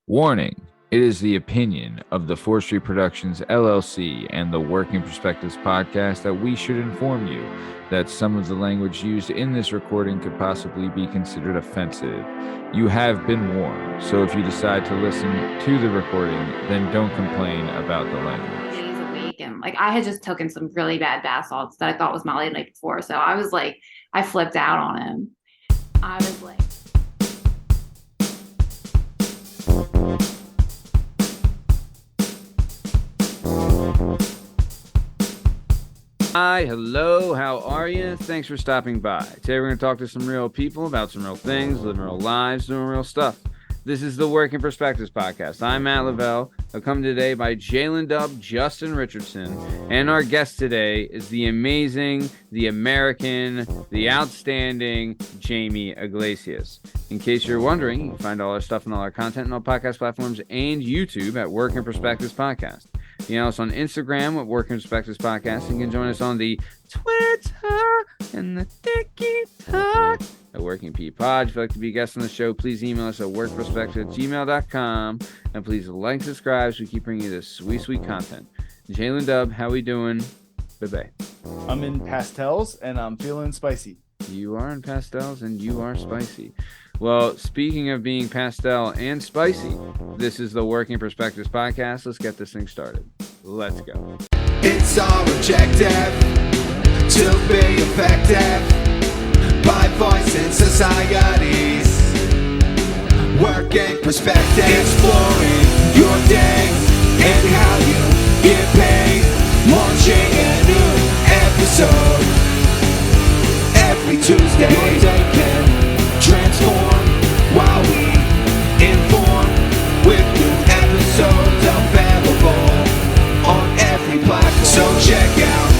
Warning. It is the opinion of the Forestry Productions LLC and the Working Perspectives podcast that we should inform you that some of the language used in this recording could possibly be considered offensive. You have been warned, so if you decide to listen to the recording, then don't complain about the language. Days a week, and like I had just taken some really bad bath salts that I thought was Molly the night before, so I was like, I flipped out on him. I was like, Hi, hello, how are you? Thanks for stopping by. Today we're going to talk to some real people about some real things, living real lives, doing real stuff. This is the Working Perspectives podcast. I'm Matt Lavelle, accompanied today by JDub, Justin Richardson, and our guest today is the amazing, the American, the outstanding Jamie Iglesias. In case you're wondering, you can find all our stuff and all our content on all podcast platforms and YouTube at Working Perspectives Podcast. You can also on Instagram at Working Perspectives Podcast. You can join us on the Twitter and the TikTok at Working P Pod. If you'd like to be a guest on the show, please email us at workperspective@gmail.com. And please like, subscribe, so we keep bringing you this sweet, sweet content. Jalen Dub, how we doing? Bye-bye. I'm in pastels and I'm feeling spicy. You are in pastels and you are spicy. Well, speaking of being pastel and spicy, this is the Working Perspectives podcast. Let's get this thing started. Let's go. It's our objective to be effective by voicing societies. Working perspective, exploring your day and how you get paid. Launching a new episode every Tuesday. Your day can transform while we inform with new episodes available on every platform. So check out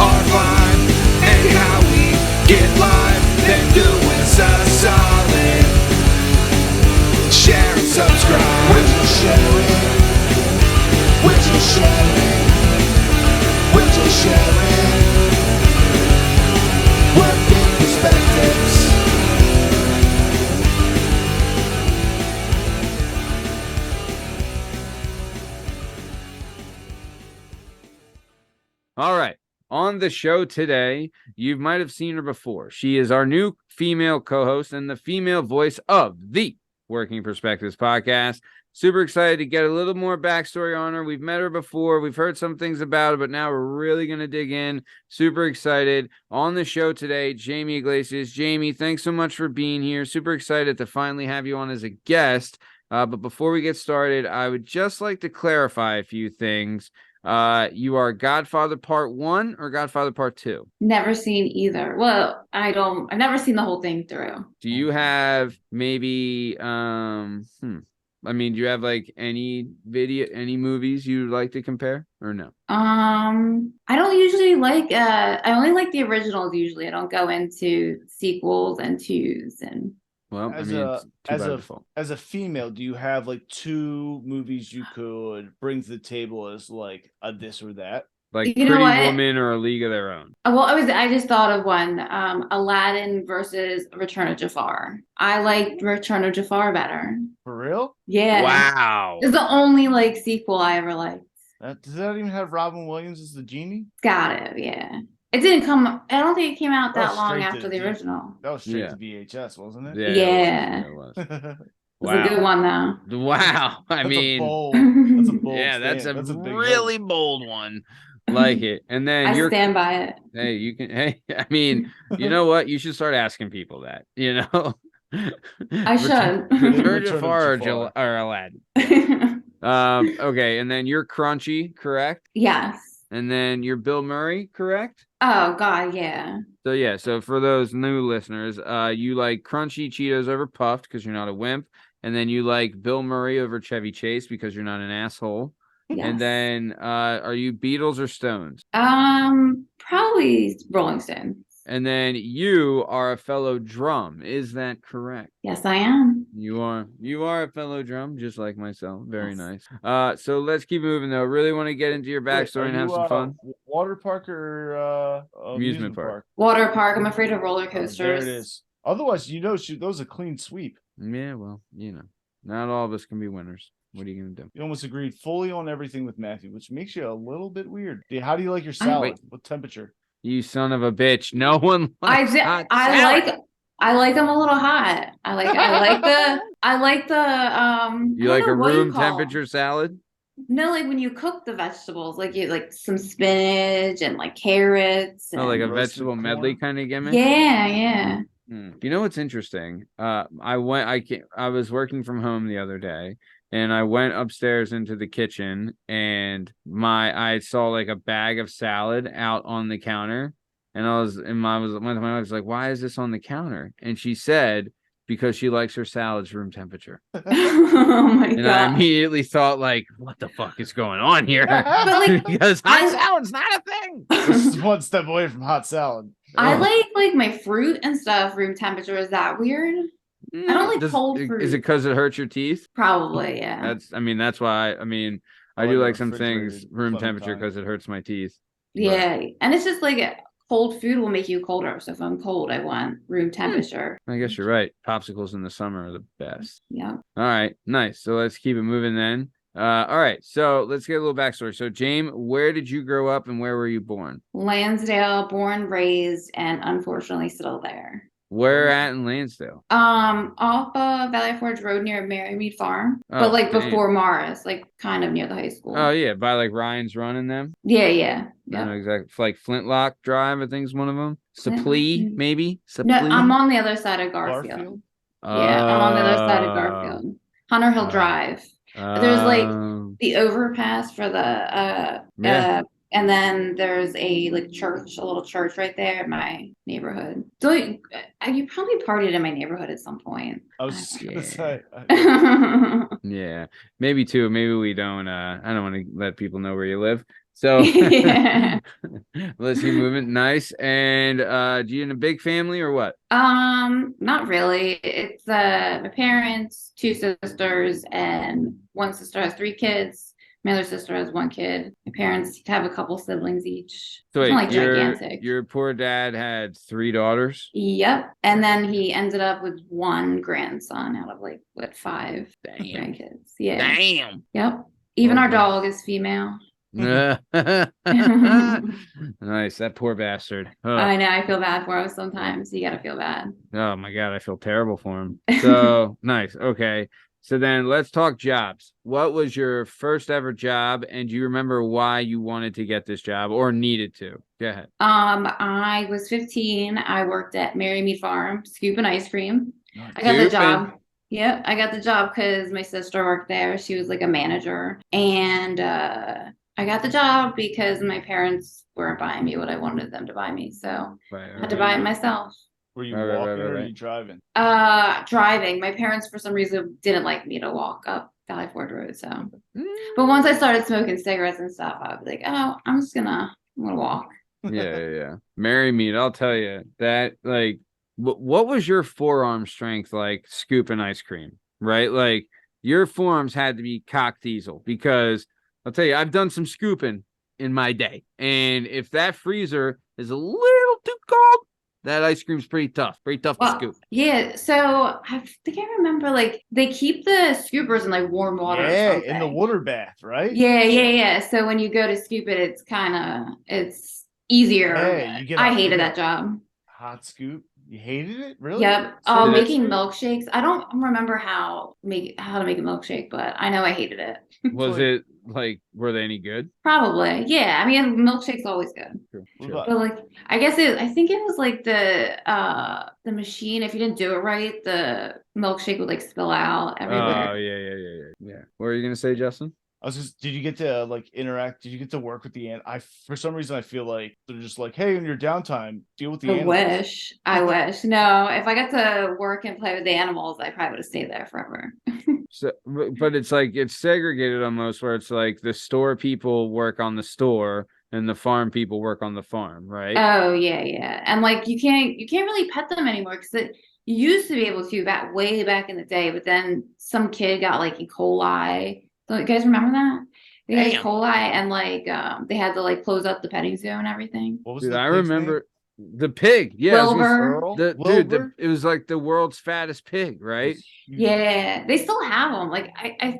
our vibe and how we get live. Then do us a solid. Share and subscribe. Would you share it? Would you share it? Would you share it? Working perspectives. All right. On the show today, you might have seen her before. She is our new female co-host and the female voice of the Working Perspectives podcast. Super excited to get a little more backstory on her. We've met her before. We've heard some things about her, but now we're really going to dig in. Super excited. On the show today, Jamie Iglesias. Jamie, thanks so much for being here. Super excited to finally have you on as a guest. But before we get started, I would just like to clarify a few things. You are Godfather Part 1 or Godfather Part 2? never seen either. Well, I've never seen the whole thing through. Do you have maybe do you have like any movies you'd like to compare or no? I don't usually like I only like the originals usually. I don't go into sequels and twos and Well, As it's too by default. as a female, do you have like two movies you could bring to the table as like a this or that? Like You know Pretty what? Woman or A League of Their Own. well, I just thought of one, Aladdin versus Return of Jafar. I liked Return of Jafar better. For real? Yeah. Wow. It's the only like sequel I ever liked. Does that even have Robin Williams as the genie? Got it, yeah. It didn't come, I don't think it came out That that was long straight to after the the- original. That was straight Yeah. to VHS, wasn't it? Yeah. It was. It was Wow. a good one though. Wow. That's a bold yeah, that's stand. a big really note. bold one. Like it. And then I you're stand by it. Hey, you can. Hey, I mean, you know what? You should start asking people that. You know, I should. Return Return Jafar of Jafar. or Aladdin. Okay, and then you're Crunchy, correct? Yes. And then you're Bill Murray, correct? Oh God, yeah. So yeah. So for those new listeners, you like Crunchy Cheetos over Puffed because you're not a wimp, and then you like Bill Murray over Chevy Chase because you're not an asshole. Yes. And then, are you Beatles or Stones? Probably Rolling Stones. And then you are a fellow drum. Is that correct? Yes, I am. You are a fellow drum, just like myself. Very Yes. nice. So let's keep moving though. Really want to get into your backstory and have some fun. Water park or Amusement park. Water park. I'm afraid of roller There coasters. it is. Otherwise, those a clean sweep. Yeah, well, you know. Not all of us can be winners. What are you gonna do? You almost agreed fully on everything with Matthew, which makes you a little bit weird. How do you like your salad? What temperature? You son of a bitch! No one I likes hot I salad. like I like them a little hot. I like the You I like don't a know, what do you room call 'em? temperature salad? No, like when you cook the vegetables, like you like some spinach and like carrots Oh, like a and roasted vegetable medley corn? kind of gimmick. yeah. You know what's interesting? I was working from home the other day, and I went upstairs into the kitchen, and I saw like a bag of salad out on the counter, and my wife was like, "Why is this on the counter?" And she said, "Because she likes her salads room temperature." Oh my And I gosh. immediately thought, like, what the fuck is going on here? But like Because hot I salad's not a thing. This is one step away from hot salad. I Ugh. like my fruit and stuff room temperature. Is that weird? I don't like cold fruit. Is it because it hurts your teeth? Probably, yeah. That's why. I I do like like some things refrigerated room temperature clementine. because it hurts my teeth. Yeah. And it's just like cold food will make you colder. So if I'm cold, I want room temperature. I guess you're right. Popsicles in the summer are the best. Yeah. All right, nice. So let's keep it moving then. All right, so let's get a little backstory. So, James, where did you grow up and where were you born? Lansdale, born, raised, and unfortunately still there. Where at in Lansdale? Off of Valley Forge Road near Marymead Farm, Oh, but like damn. before Morris, like kind of near the high school. Oh yeah, by like Ryan's Run and them. Yeah. I Yeah. know exactly. Like Flintlock Drive, I think is one of them. Saplee, maybe. No, Saplee? I'm on the other side of Garfield. Garfield? Yeah, I'm on the other side of Garfield. Hunter Hill Drive. There's like the overpass for the Yeah. and then there's a like church, a little church right there in my neighborhood. So you probably partied in my neighborhood at some point. I was just gonna Yeah. say. Yeah, maybe too. Maybe we don't. I don't want to let people know where you live. So Yeah. let's keep moving. Nice. And do you in a big family or what? Not really. It's my parents, two sisters, and one sister has 3 kids. My other sister has 1 kid. My parents have a couple siblings each. So It's wait, not like gigantic. your poor dad had 3 daughters. Yep. And then he ended up with 1 grandson out of like 5 Damn. grandkids. Yeah. Damn. Yep. Even our Okay. dog is female. Nice. That poor bastard. Oh. I know. I feel bad for him sometimes. You gotta feel bad. Oh my God, I feel terrible for him. So nice. Okay. So then let's talk jobs. What was your first ever job? And do you remember why you wanted to get this job or needed to? Go ahead. I was 15. I worked at Marymead Farm, scooping ice cream. I got the Scooping. job. Yep, I got the job because my sister worked there. She was like a manager. And I got the job because my parents weren't buying me what I wanted them to buy me. So Right, I had to buy it myself. Were you Right, walking or right. are you driving? Driving. My parents, for some reason, didn't like me to walk up Valley Forge Road. So, but once I started smoking cigarettes and stuff, I was like, oh, I'm gonna walk. Yeah. Marry me. I'll tell you that, like, what was your forearm strength like scooping ice cream, right? Like, your forearms had to be cock diesel because I'll tell you, I've done some scooping in my day. And if that freezer is a little too cold, that ice cream's pretty tough to scoop. Yeah, so I think I remember like they keep the scoopers in like warm water. Yeah, or something. in the water bath, right? Yeah. So when you go to scoop it, it's easier. Hey, you get I hated that job. Hot scoop. You hated it, really? Yep. So Making milkshakes. I don't remember how to make a milkshake, but I know I hated it. Was it like, were they any good? Probably. Yeah. I mean, milkshake's always good. What about- But like, I think it was like the machine. If you didn't do it right, the milkshake would like spill out everywhere. Oh yeah. What are you gonna say, Justin? I was just, did you get to like interact? Did you get to work with the ant? For some reason, I feel like they're just like, hey, in your downtime, deal with the animals. I wish. No, if I got to work and play with the animals, I probably would have stayed there forever. So, but it's like it's segregated almost, where it's like the store people work on the store and the farm people work on the farm, right? Oh yeah. And like you can't really pet them anymore because you used to be able to way back in the day, but then some kid got like E. coli. So you guys remember that? They had E. coli and like they had to like close up the petting zoo and everything. What was Dude, the I pig's remember. The pig, yeah, Wilbur. Earl? dude, it was like the world's fattest pig, right? Yeah, they still have them. Like I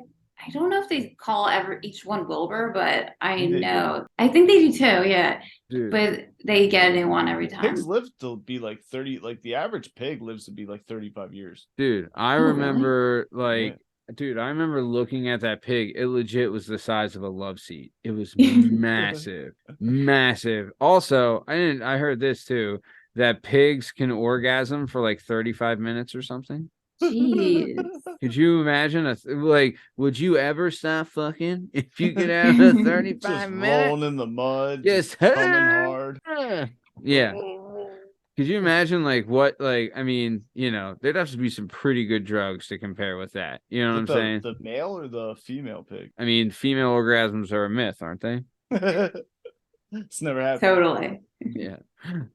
don't know if they call each one Wilbur, but I think they do. know. I think they do too. Yeah, Dude, but they get a new one every Pigs time. live to be like 30. Like the average pig lives to be like 35 years. dude, I Oh, really? remember like. Yeah. Dude, I remember looking at that pig. It legit was the size of a love seat. It was massive, massive. Also, I heard this too, that pigs can orgasm for like 35 minutes or something. Jeez. Could you imagine would you ever stop fucking if you could have a 35 Just minute? rolling in the mud, Yes. just coming hard. Yeah. Could you imagine I mean, there'd have to be some pretty good drugs to compare with that. You know what I'm saying? The male or the female pig? I mean, female orgasms are a myth, aren't they? It's never happened. Totally. Yeah.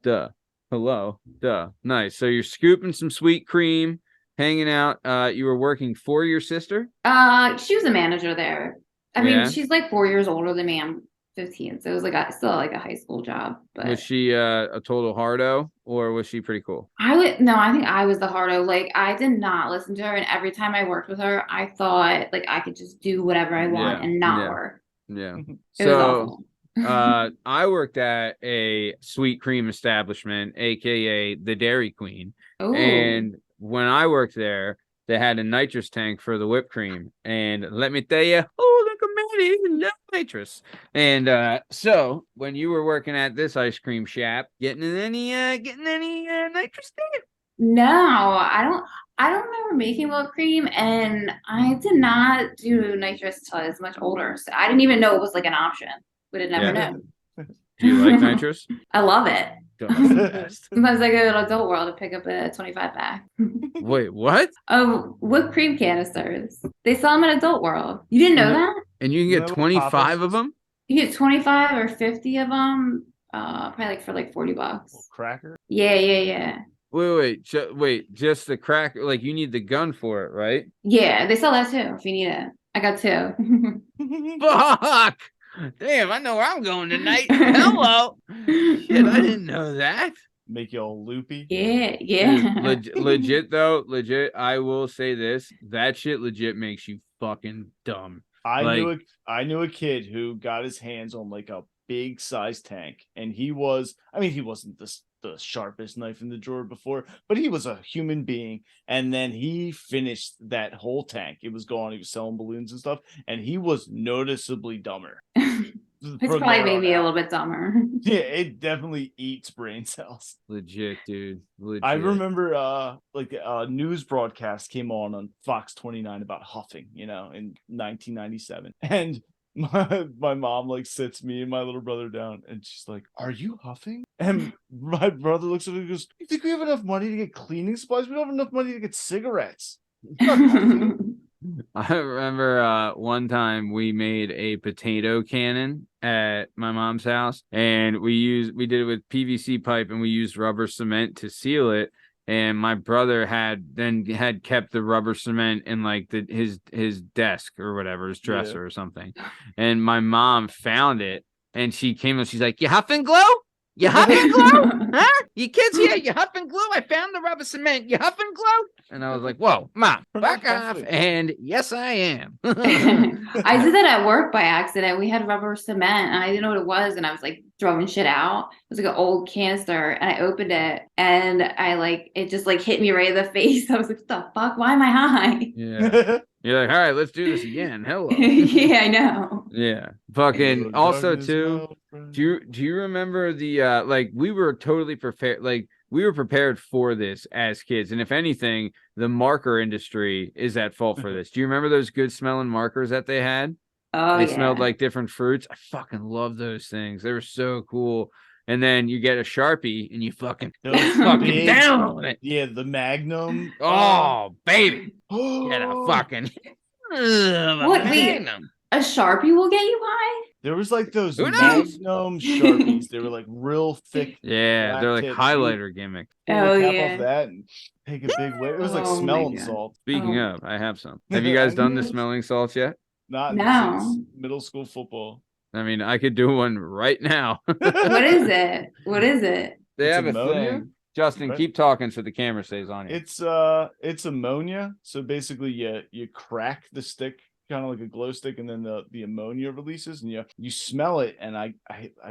Duh. Hello. Duh. Nice. So you're scooping some sweet cream, hanging out. You were working for your sister? She was a manager there. I Yeah. mean, she's like 4 years older than me. I'm 15, so it was like still like a high school job. But Was she a total hardo, or was she pretty cool? I think I was the hardo. Like I did not listen to her, and every time I worked with her, I thought like I could just do whatever I want and not work. Yeah. It was awful. I worked at a sweet cream establishment, aka the Dairy Queen. Ooh. And when I worked there, they had a nitrous tank for the whipped cream. And let me tell you, oh, look at Matty, no nitrous. And so when you were working at this ice cream shop, getting any nitrous there? No, I don't remember making whipped cream, and I did not do nitrous till I was much older. So I didn't even know it was like an option. Would have never Yeah. known. Do you like nitrous? I love it. That's the best. Sometimes I go to Adult World to pick up a 25 pack. Wait, what? Oh, whipped cream canisters. They sell them at Adult World. You didn't know Yeah. that? And you can get No, 25 Papa's- of them? You get 25 or 50 of them, probably like for like $40. Cracker. Yeah. Wait, just the crack, like you need the gun for it, right? Yeah, they sell that too if you need it. I got two. Fuck! Damn, I know where I'm going tonight. Hello. Shit, I didn't know that. Make you all loopy. Yeah. Legit though, I will say this. That shit legit makes you fucking dumb. I knew a kid who got his hands on like a big size tank, and he wasn't the sharpest knife in the drawer before, but he was a human being. And then he finished that whole tank. It was gone. He was selling balloons and stuff, and he was noticeably dumber. It's probably made me a little bit dumber. Yeah, it definitely eats brain cells. Legit, dude. Legit. I remember like a news broadcast came on Fox 29 about huffing, in 1997. And my mom like sits me and my little brother down, and she's like, "Are you huffing?" And my brother looks at me and goes, "You think we have enough money to get cleaning supplies? We don't have enough money to get cigarettes." I remember one time we made a potato cannon at my mom's house, and we did it with PVC pipe, and we used rubber cement to seal it. And my brother had kept the rubber cement in like his desk or whatever, his dresser or something. And my mom found it, and she came and she's like, "You huff and glow? You huff and glow? Huh? You kids here, you huff and glow? I found the rubber cement. You huff and glow?" And I was like, "Whoa, Mom, back off." And yes, I am. I did that at work by accident. We had rubber cement and I didn't know what it was. And I was like throwing shit out. It was like an old canister, and I opened it and it just like hit me right in the face. I was like, "What the fuck? Why am I high?" Yeah. You're like, "All right, let's do this again." Hello. Yeah, I know. Yeah. Fucking also too. Do you remember the we were totally prepared, like we were prepared for this as kids, and if anything, the marker industry is at fault for this. Do you remember those good smelling markers that they had? Oh, They smelled like different fruits. I fucking love those things. They were so cool. And then you get a Sharpie and you fucking big, down on it. Yeah, the Magnum. Oh, baby. Get a fucking What? Wait, a Sharpie will get you high? There was like those Who knows? Magnum Sharpies. They were like real thick. Yeah, they're like tips. highlighter gimmick. Oh, Cap yeah. off that and take a big whiff. It was like Oh, my smelling God. salt. Speaking of, I have some. Have you guys done the smelling salts yet? Not No. since middle school football. I mean, I could do one right now. What is it? What is it? They It's have a ammonia? thing. Justin, Right. keep talking so the camera stays on you. It's ammonia. So basically you crack the stick kind of like a glow stick, and then the ammonia releases, and you smell it, and I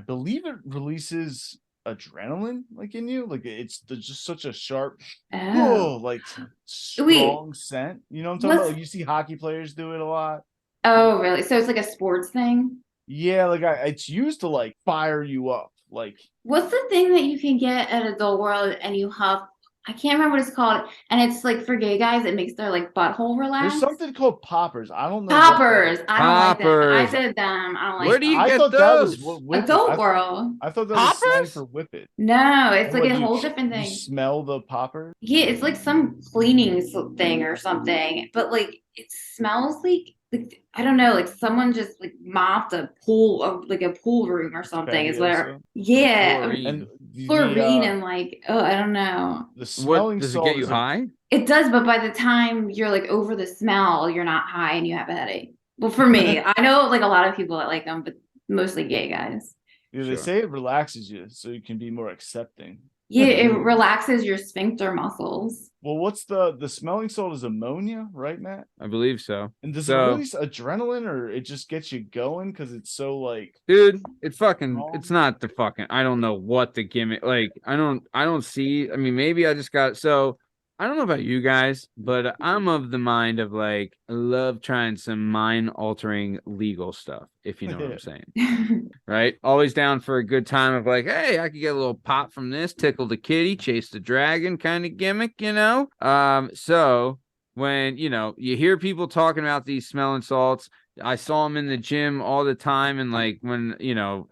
believe it releases adrenaline like in you. Like there's just such a sharp like strong scent. You know what I'm talking about? Like you see hockey players do it a lot. Oh, really? So it's like a sports thing? Yeah, like it's used to like fire you up. Like What's the thing that you can get at Adult World and you huff? I can't remember what it's called. And it's like for gay guys, it makes their like butthole relax. there's something called poppers. I don't know. Poppers. I don't like them. I Poppers. did them. I don't like Where do you them. I get thought that was those? what whip it. Adult World. I thought that was slang Poppers? for whip it. No, it's like What, a you- whole different You thing. smell the popper? Yeah, it's like some cleaning thing or something, but like it smells like I don't know, like someone just like mopped a pool, like a pool room or something. Is what? Patio, Yeah, Chlorine. And chlorine and like I don't know. the What smelling does it salt get you is a- high? It does, but by the time you're like over the smell, you're not high and you have a headache. Well, for me, I know like a lot of people that like them, but mostly gay guys. They Sure. say it relaxes you, so you can be more accepting. Yeah, it relaxes your sphincter muscles. Well, what's the smelling salt is ammonia, right, Matt? I believe so. And does So- it release adrenaline, or it just gets you going because it's so like Dude, it's fucking Wrong. it's not the fucking I don't know what the gimmick like I don't see I mean maybe I just got so I don't know about you guys, but I'm of the mind of like I love trying some mind altering legal stuff, if you know what I'm saying. Right? Always down for a good time of like, hey, I could get a little pop from this, tickle the kitty, chase the dragon kind of gimmick, you know? So when you hear people talking about these smelling salts, I saw them in the gym all the time, and like when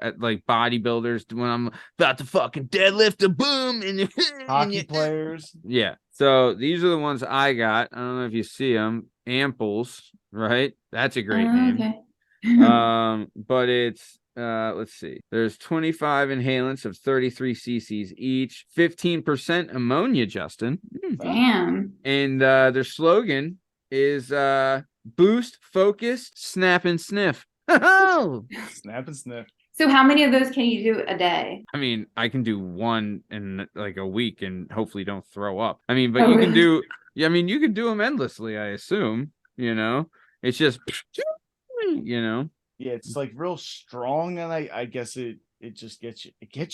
at like bodybuilders when I'm about to fucking deadlift a boom and hockey players. yeah. So these are the ones I got. I don't know if you see them. Amples, right? That's a great name. Okay. But it's let's see. There's 25 inhalants of 33 cc's each, 15% ammonia, Justin. Damn. And their slogan is boost, focus, snap and sniff. Snap and sniff. So how many of those can you do a day? I mean, I can do one in like a week and hopefully don't throw up. I mean, but Oh, you can really? you can do them endlessly, I assume, It's just Yeah, it's like real strong, and I guess it just gets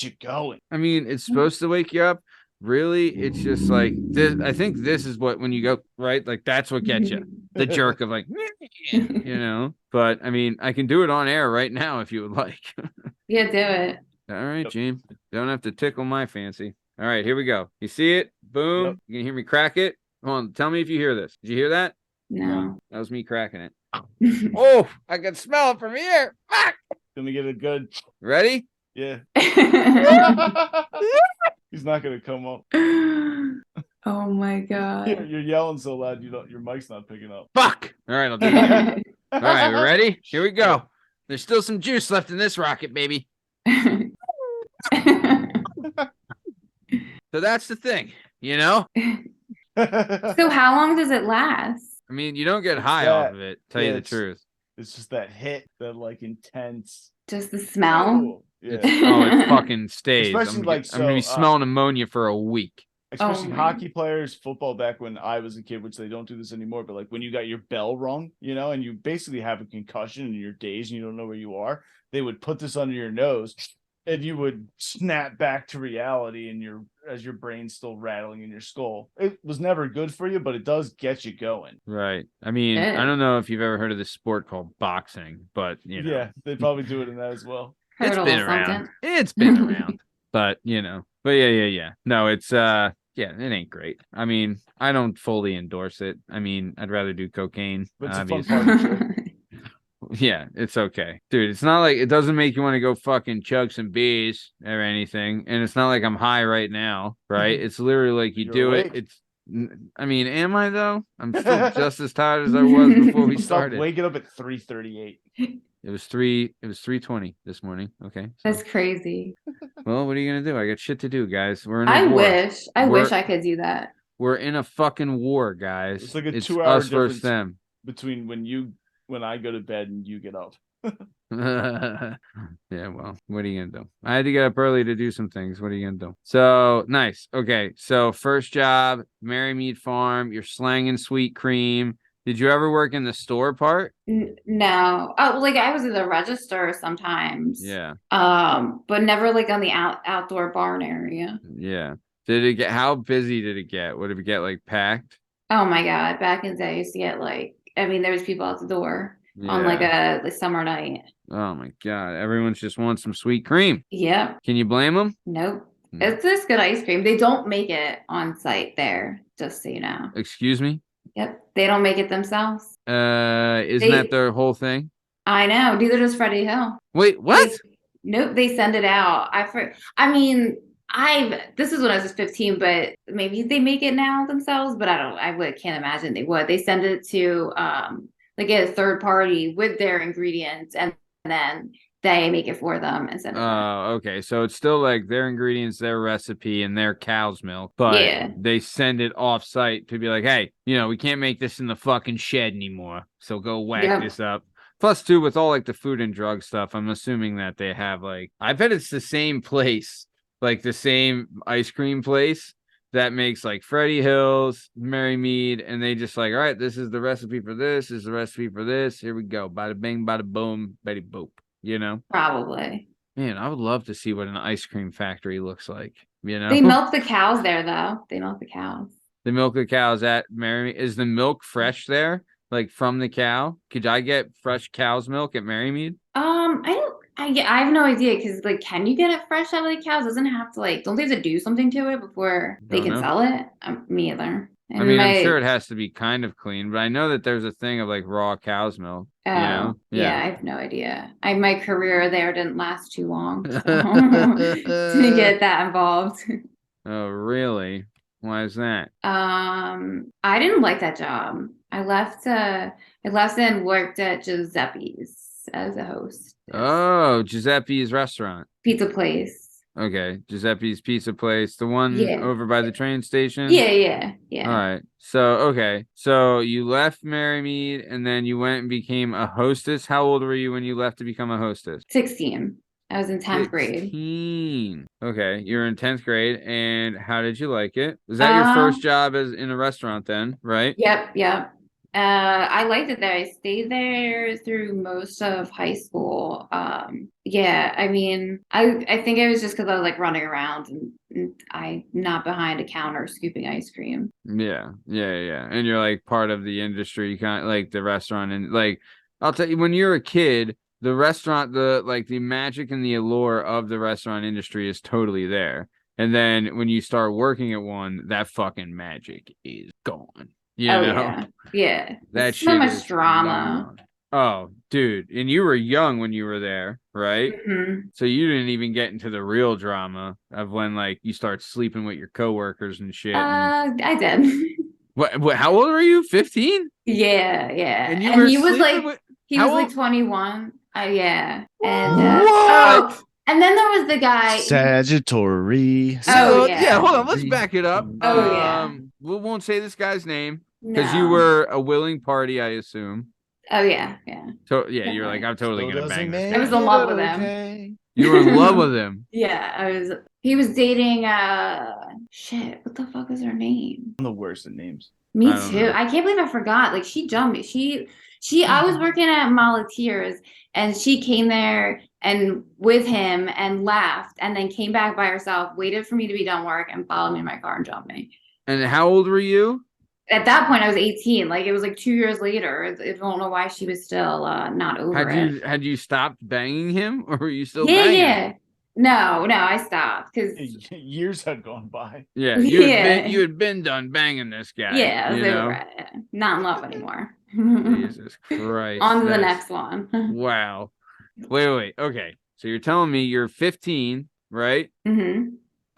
you going. I mean, it's supposed to wake you up. Really, it's just like this. I think this is what when you go right, like that's what gets you. The jerk of like, But I mean, I can do it on air right now if you would like. Yeah, do it. All right, Yep. Gene. Don't have to tickle my fancy. All right, here we go. You see it? Boom. Yep. You can hear me crack it. Come on, tell me if you hear this. Did you hear that? No. That was me cracking it. Oh, I can smell it from here. Fuck. Let me get a good Ready? yeah. He's not gonna come up. Oh my god. You're yelling so loud your mic's not picking up. Fuck. All right, I'll do that. All right, we ready? Here we go. There's still some juice left in this rocket, baby. So that's the thing, So how long does it last? I mean, you don't get high that. off of it, tell you the It's- truth. It's just that hit, that like intense. Just the smell? Oh, yeah. It fucking stays. Especially I'm like, gonna be so, smelling ammonia for a week. Especially my- hockey players, football back when I was a kid, which they don't do this anymore, but like when you got your bell rung, and you basically have a concussion and you're dazed and you don't know where you are, they would put this under your nose and you would snap back to reality and as your brain's still rattling in your skull. It was never good for you, but it does get you going. Right. I mean, Yeah. I don't know if you've ever heard of this sport called boxing, but Yeah, they probably do it in that as well. Heard it's a been little around. something. It's been around. But yeah. No, it's it ain't great. I mean, I don't fully endorse it. I mean, I'd rather do cocaine. But it's a fun Obviously. part of the trip. Yeah, it's okay. Dude, it's not like it doesn't make you want to go fucking chug some beers or anything. And it's not like I'm high right now, right? It's literally like you You're do awake. it. I mean, am I though? I'm still just as tired as I was before we Stop started. waking up at 3:38. It was 3:20 this morning. Okay. so- That's crazy. Well, what are you gonna do? I got shit to do, guys. We're in a I war. wish We're- I could do that. We're in a fucking war, guys. It's like a it's 2-hour us versus difference. them. Between when you when I go to bed and you get up. Yeah, well, what are you gonna do? I had to get up early to do some things. What are you gonna do? So nice. Okay, so first job, Mary Mead Farm. You're slanging sweet cream. Did you ever work in the store part? No. Oh, like I was at the register sometimes. Yeah, But never like on the outdoor barn area. yeah. Did it get? How busy did it get? Would it get like packed? Oh my God. Back in the day, I used to get like, I mean, there was people at the door on like Yeah. a summer night. Oh my God, everyone just wants some sweet cream. Yep. Can you blame them? Nope. No. It's just good ice cream. They don't make it on site there, just so you know. Excuse me? Yep. They don't make it themselves. Isn't that their whole thing? I know. Neither does Freddie Hill. Wait, what? Nope, they send it out. I mean, this is when I was 15, but maybe they make it now themselves, but can't imagine they would. They send it to like a third party with their ingredients, and then they make it for them and send it back. Oh, okay. So it's still like their ingredients, their recipe, and their cow's milk, but Yeah. they send it off site to be like, hey, we can't make this in the fucking shed anymore. So go whack this up. Plus, too, with all like the food and drug stuff, I'm assuming that they have like, I bet it's the same place, like the same ice cream place that makes like Freddie Hills, Mary Mead, and they just like, all right, this is the recipe for this, is the recipe for this. Here we go. Bada bing, bada boom, betty boop. Probably. Man, I would love to see what an ice cream factory looks like. They milk the cows there, though. They milk the cows. The milk the cows at Mary. Is the milk fresh there, like from the cow? Could I get fresh cow's milk at Mary Mead? I have no idea because like, can you get it fresh out of the cows? Doesn't it have to like, don't they have to do something to it before they can sell it? Me either. And I mean, I'm sure it has to be kind of clean, but I know that there's a thing of like raw cow's milk. Yeah, I have no idea. My career there didn't last too long, so didn't get that involved. Oh, really? Why is that? I didn't like that job. I left and worked at Giuseppe's as a host. Oh, Giuseppe's restaurant. Pizza place. Okay, Giuseppe's Pizza Place, the one over by the train station? Yeah. All right. So you left Mary Mead and then you went and became a hostess. How old were you when you left to become a hostess? 16. I was in 10th grade. 16. Okay, you're in 10th grade, and how did you like it? Was that your first job as in a restaurant then, right? Yep. I liked it there. I stayed there through most of high school. I mean, I think it was just because I was like running around and I not behind a counter scooping ice cream. Yeah. And you're like part of the industry, you kind of like the restaurant, and like I'll tell you, when you're a kid, the restaurant, the magic and the allure of the restaurant industry is totally there. And then when you start working at one, that fucking magic is gone. Yeah. That so shit much is drama. gone. Oh, dude. And you were young when you were there, right? Mm-hmm. So you didn't even get into the real drama of when like you start sleeping with your coworkers and shit. I did. What? How old were you? 15? Yeah. And he was like 21. Yeah. And what? And then there was the guy. Sagittarius. Yeah. Hold on. Let's back it up. We won't say this guy's name because you were a willing party, I assume. Oh yeah. So yeah, you're like, I'm totally gonna bang this guy. I was in love with him. You were in love with him. Yeah, he was dating shit, what the fuck is her name? I'm the worst at names. Me too. I can't believe I forgot. Like she jumped me. I was working at Molatiers and she came there and with him and left and then came back by herself, waited for me to be done work and followed me in my car and jumped me. And how old were you? At that point, I was 18. Like it was like 2 years later. I don't know why she was still not over it. Had you stopped banging him, or were you still banging? Yeah. No, I stopped because years had gone by. Yeah, you had been done banging this guy. Yeah, I was over it. Not in love anymore. Jesus Christ! On to the next one. Wow. Wait. Okay, so you're telling me you're 15, right? Mm-hmm.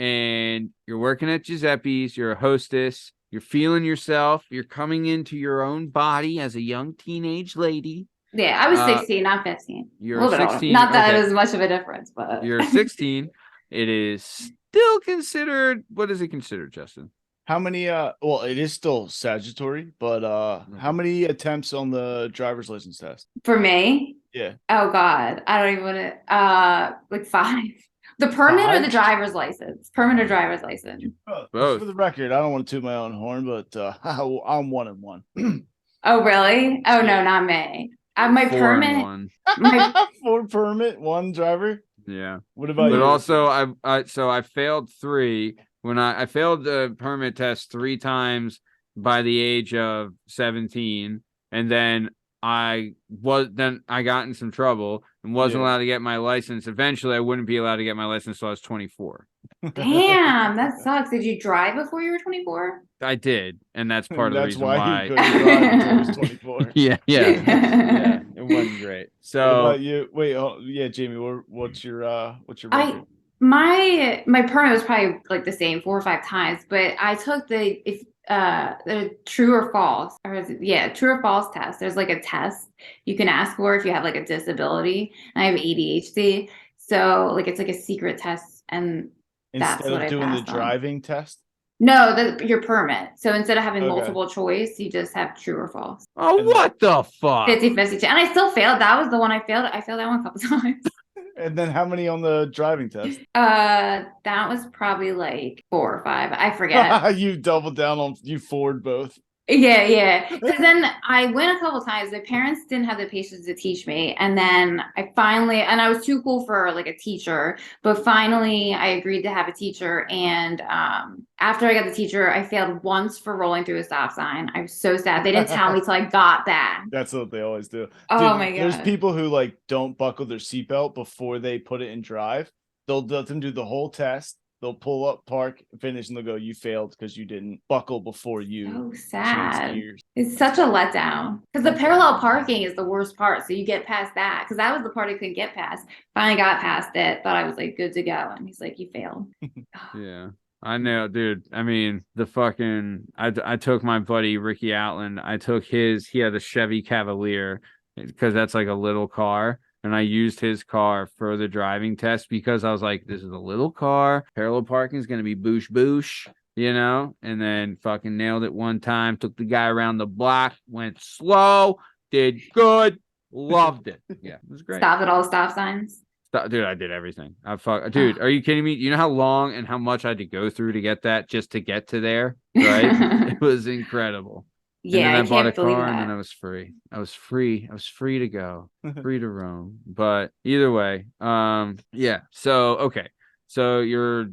And you're working at Giuseppe's. You're a hostess. You're feeling yourself. You're coming into your own body as a young teenage lady. Yeah, I was 16, not 15. You're 16. Not that it was much of a difference, but you're 16. It is still considered. What is it considered, Justin? How many well, it is still statutory, but how many attempts on the driver's license test? For me, Yeah. oh God, I don't even want to. Like 5. The permit or the 5? driver's license? Permit or driver's license? Both. For the record, I don't want to toot my own horn, but I'm 1-1. Oh really? Oh no, Yeah. not me. My 4 permit. and 1. My 4 permit, 1 driver. Yeah. What about But you? also, I failed 3 when I failed the permit test 3 times by the age of 17, and then I got in some trouble and wasn't allowed to get my license. Eventually, I wouldn't be allowed to get my license until I was 24. damn, that sucks. Did you drive before you were 24? I did, and that's part of the That's reason why why. he couldn't drive until he was 24. Yeah, it wasn't great. What So about you? Wait, yeah, Jamie, what's your record? My permit was probably like the same 4 or 5 times, but I took the true or false, or true or false test. There's like a test you can ask for if you have like a disability. And I have ADHD, so like it's like a secret test, and that's Instead what of I doing the passed on. driving test? No, your permit. So instead of having Okay. multiple choice, you just have true or false. oh, what the fuck? 50-50. And I still failed. That was the one I failed. I failed that one a couple times. And then how many on the driving test? That was probably like 4 or 5. I forget. You doubled down on you forward both. Yeah. Because then I went a couple times. My parents didn't have the patience to teach me. And then and I was too cool for like a teacher, but finally I agreed to have a teacher. And after I got the teacher, I failed once for rolling through a stop sign. I was so sad. They didn't tell me till I got that. That's what they always do. Oh Dude, my God. There's people who like don't buckle their seatbelt before they put it in drive. They'll let them do the whole test. They'll pull up, park, finish, and they'll go, you failed because you didn't buckle before you So changed sad. gears. It's such a letdown because the parallel parking is the worst part. So you get past that because that was the part I couldn't get past. Finally got past it, thought I was like good to go, and he's like, "You failed." Yeah, I know, dude. I mean, I took my buddy Ricky Outland. He had a Chevy Cavalier because that's like a little car. And I used his car for the driving test because I was like, this is a little car. Parallel parking is going to be boosh, and then fucking nailed it one time. Took the guy around the block, went slow, did good, loved it. Yeah, it was great. Stopped at all the stop signs. Dude, I did everything. Dude, are you kidding me? You know how long and how much I had to go through to get that just to get to there, right? It was incredible. Yeah, and then I bought a can't believe car, that. and then I was free. I was free to go, free to roam. But either way, yeah. So okay, so you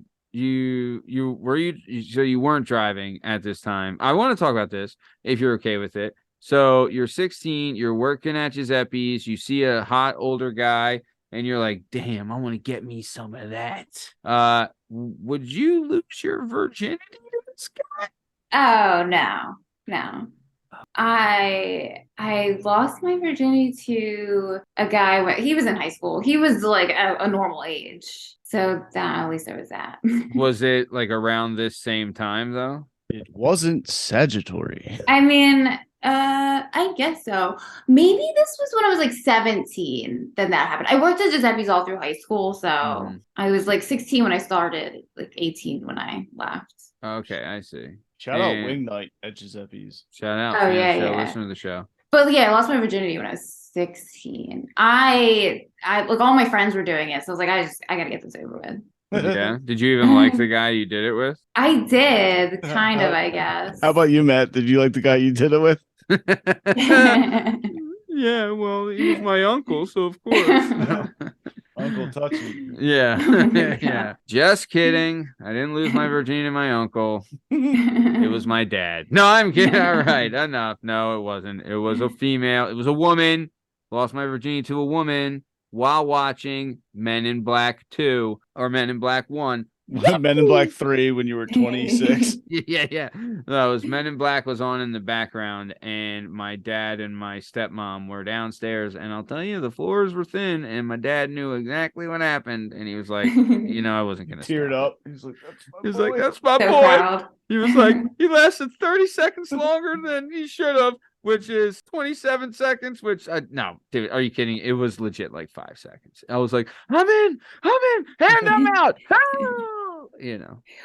weren't driving at this time. I want to talk about this if you're okay with it. So you're 16, you're working at Giuseppe's, you see a hot older guy, and you're like, damn, I want to get me some of that. Would you lose your virginity to this guy? Oh no. I lost my virginity to a guy. He was in high school. He was like a normal age. So at least there was that. Was it like around this same time though? It wasn't Sagittary. I mean, I guess so. Maybe this was when I was like 17. Then that happened. I worked at Giuseppe's all through high school, so I was like 16 when I started, like 18 when I left. Okay, I see. Shout out Wing Night at Giuseppe's. Shout out. Oh yeah. Listen to the show. But yeah, I lost my virginity when I was 16. I like all my friends were doing it, so I was like, I gotta get this over with. Yeah. Did you even like the guy you did it with? I did, kind of, I guess. How about you, Matt? Did you like the guy you did it with? Yeah, well, he was my uncle, so of course. Uncle Touchy. Yeah. Oh Yeah. Just kidding. I didn't lose my virginity to my uncle. It was my dad. No, I'm kidding. All right. Enough. No, it wasn't. It was a female. It was a woman. Lost my virginity to a woman while watching Men in Black 2 or Men in Black 1. Men in Black 3 when you were 26. Yeah. That was Men in Black was on in the background, and my dad and my stepmom were downstairs, and I'll tell you, the floors were thin, and my dad knew exactly what happened, and he was like, I wasn't gonna Teared stop up. He's like, that's my So boy. proud. He was like, he lasted 30 seconds longer than he should have, which is 27 seconds, no, dude, are you kidding? It was legit like 5 seconds. I was like, I'm in, and I'm out.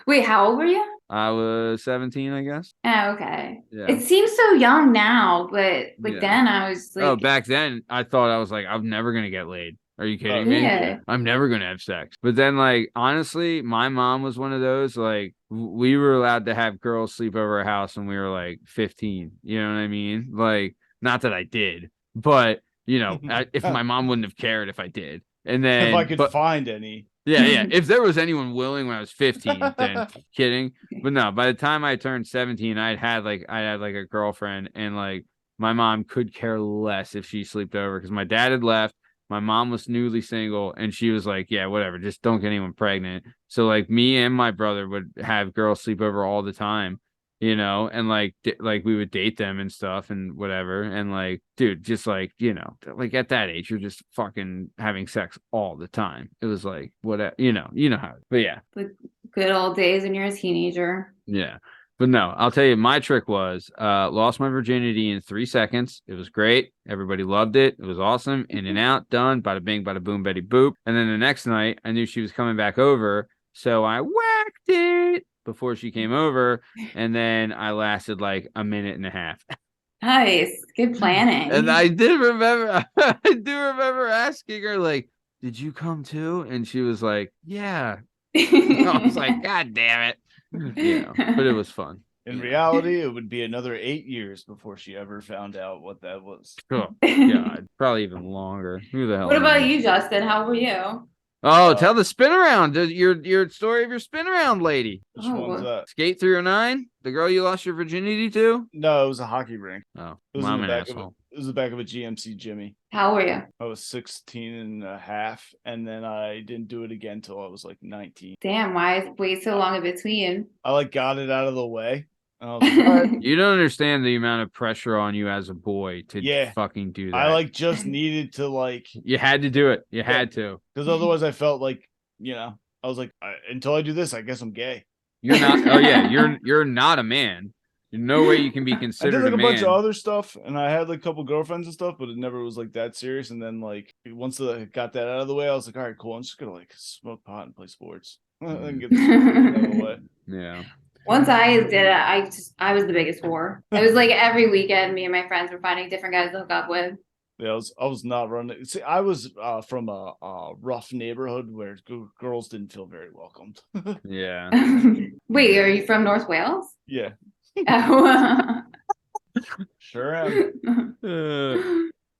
Wait, How old were you? I was 17, I guess. Oh, okay. Yeah. It seems so young now, but like Yeah. then I was Oh, like, back then I thought I was like, I'm never gonna get laid. Are you kidding me? yeah. I'm never gonna have sex. But then, like, honestly, my mom was one of those, like, we were allowed to have girls sleep over our house when we were like 15. You know what I mean? Like, not that I did, but you know, if my mom wouldn't have cared if I did. And then If I could find any. yeah. If there was anyone willing when I was 15, then kidding. But no, by the time I turned 17, I had like a girlfriend, and like my mom could care less if she slept over because my dad had left. My mom was newly single, and she was like, yeah, whatever, just don't get anyone pregnant. So like me and my brother would have girls sleep over all the time, you know, and like we would date them and stuff and whatever. And like, dude, just like, you know, like at that age, you're just fucking having sex all the time. It was like, whatever, you know how, but yeah. The good old days when you're a teenager. Yeah. But no, I'll tell you, my trick was lost my virginity in 3 seconds. It was great. Everybody loved it. It was awesome. In and out, done. Bada bing, bada boom, Betty boop. And then the next night, I knew she was coming back over. So I whacked it before she came over. And then I lasted like a minute and a half. Nice. Good planning. And I do remember asking her, like, did you come too? And she was like, yeah. I was like, God damn it. Yeah, but it was fun. In reality, it would be another 8 years before she ever found out what that was. Oh, God. Probably even longer. Who the hell What about knows? you, Justin? How were you? Oh, tell the spin around. Your story of your spin around lady. Which one's that? Skate 309? The girl you lost your virginity to? No, it was a hockey rink. Oh, It was well, in I'm the an back asshole. it was the back of a GMC Jimmy. How were you? I was 16 and a half, and then I didn't do it again until I was like 19. Damn, why wait so long in between? I like got it out of the way. And I was like, all right. You don't understand the amount of pressure on you as a boy to fucking do that. I like just needed to like. You had to do it. You had to. Because otherwise I felt like, you know, I was like, until I do this, I guess I'm gay. You're not. Oh yeah, you're not a man. There's no way you can be I considered did like a a bunch of man. other stuff, and I had like a couple girlfriends and stuff, but it never was like that serious. And then like once I got that out of the way, I was like, all right, cool. I'm just gonna like smoke pot and play sports. And get this out of the way. Yeah. Once I did it, I was the biggest whore. It was like every weekend, me and my friends were finding different guys to hook up with. Yeah, I was not running. See, I was from a rough neighborhood where girls didn't feel very welcomed. Yeah. Wait, are you from North Wales? Yeah, Oh. sure am.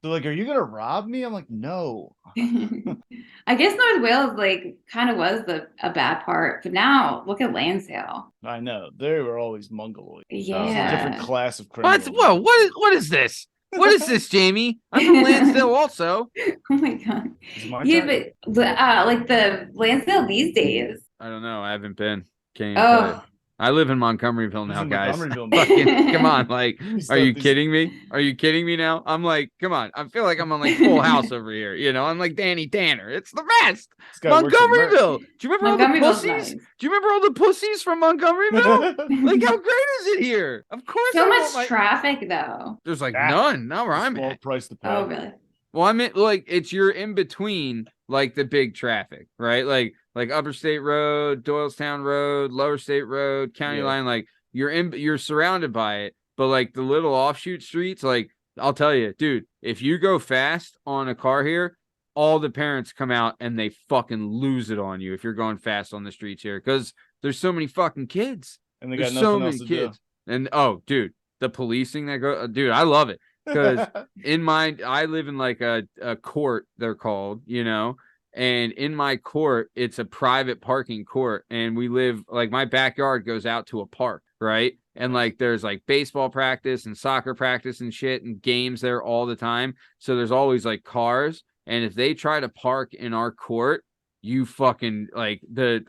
They're like, "Are you gonna rob me?" I'm like, "No." I guess North Wales like kind of was a bad part, but now look at Lansdale. I know they were always mongoloid. It's Yeah. a different class of criminal. What is this? What is this, Jamie? I'm from Lansdale also. Oh my god. Is my Yeah, turn? but like the Lansdale these days. I don't know. I haven't been. Can't even tell you. Oh. I live in Montgomeryville now, in guys. Montgomeryville. Fucking, come on, like, These are you stuff is- kidding me? Are you kidding me now? I'm like, come on. I feel like I'm on like Full House over here. You know, I'm like Danny Tanner. It's the best. This guy works at Merck. Montgomeryville. Do you remember all the Montgomeryville's pussies? nice. Do you remember all the pussies from Montgomeryville? Like, how great is it here? Of course. So I much want my- traffic though. There's like Ah, none. Not where I'm Small at. price to pay. Oh really? Well, I meant like you're in between like the big traffic, right? Like Upper State Road, Doylestown Road, Lower State Road, County Yeah. Line. Like you're surrounded by it, but like the little offshoot streets, like I'll tell you, dude, if you go fast on a car here, all the parents come out and they fucking lose it on you if you're going fast on the streets here because there's so many fucking kids. And they got There's nothing so else many to kids, and oh, dude, the policing that go, dude, I love it. Because I live in like a court, they're called, you know, and in my court, it's a private parking court. And we live like my backyard goes out to a park, right? And like there's like baseball practice and soccer practice and shit and games there all the time. So there's always like cars. And if they try to park in our court, you fucking like dude,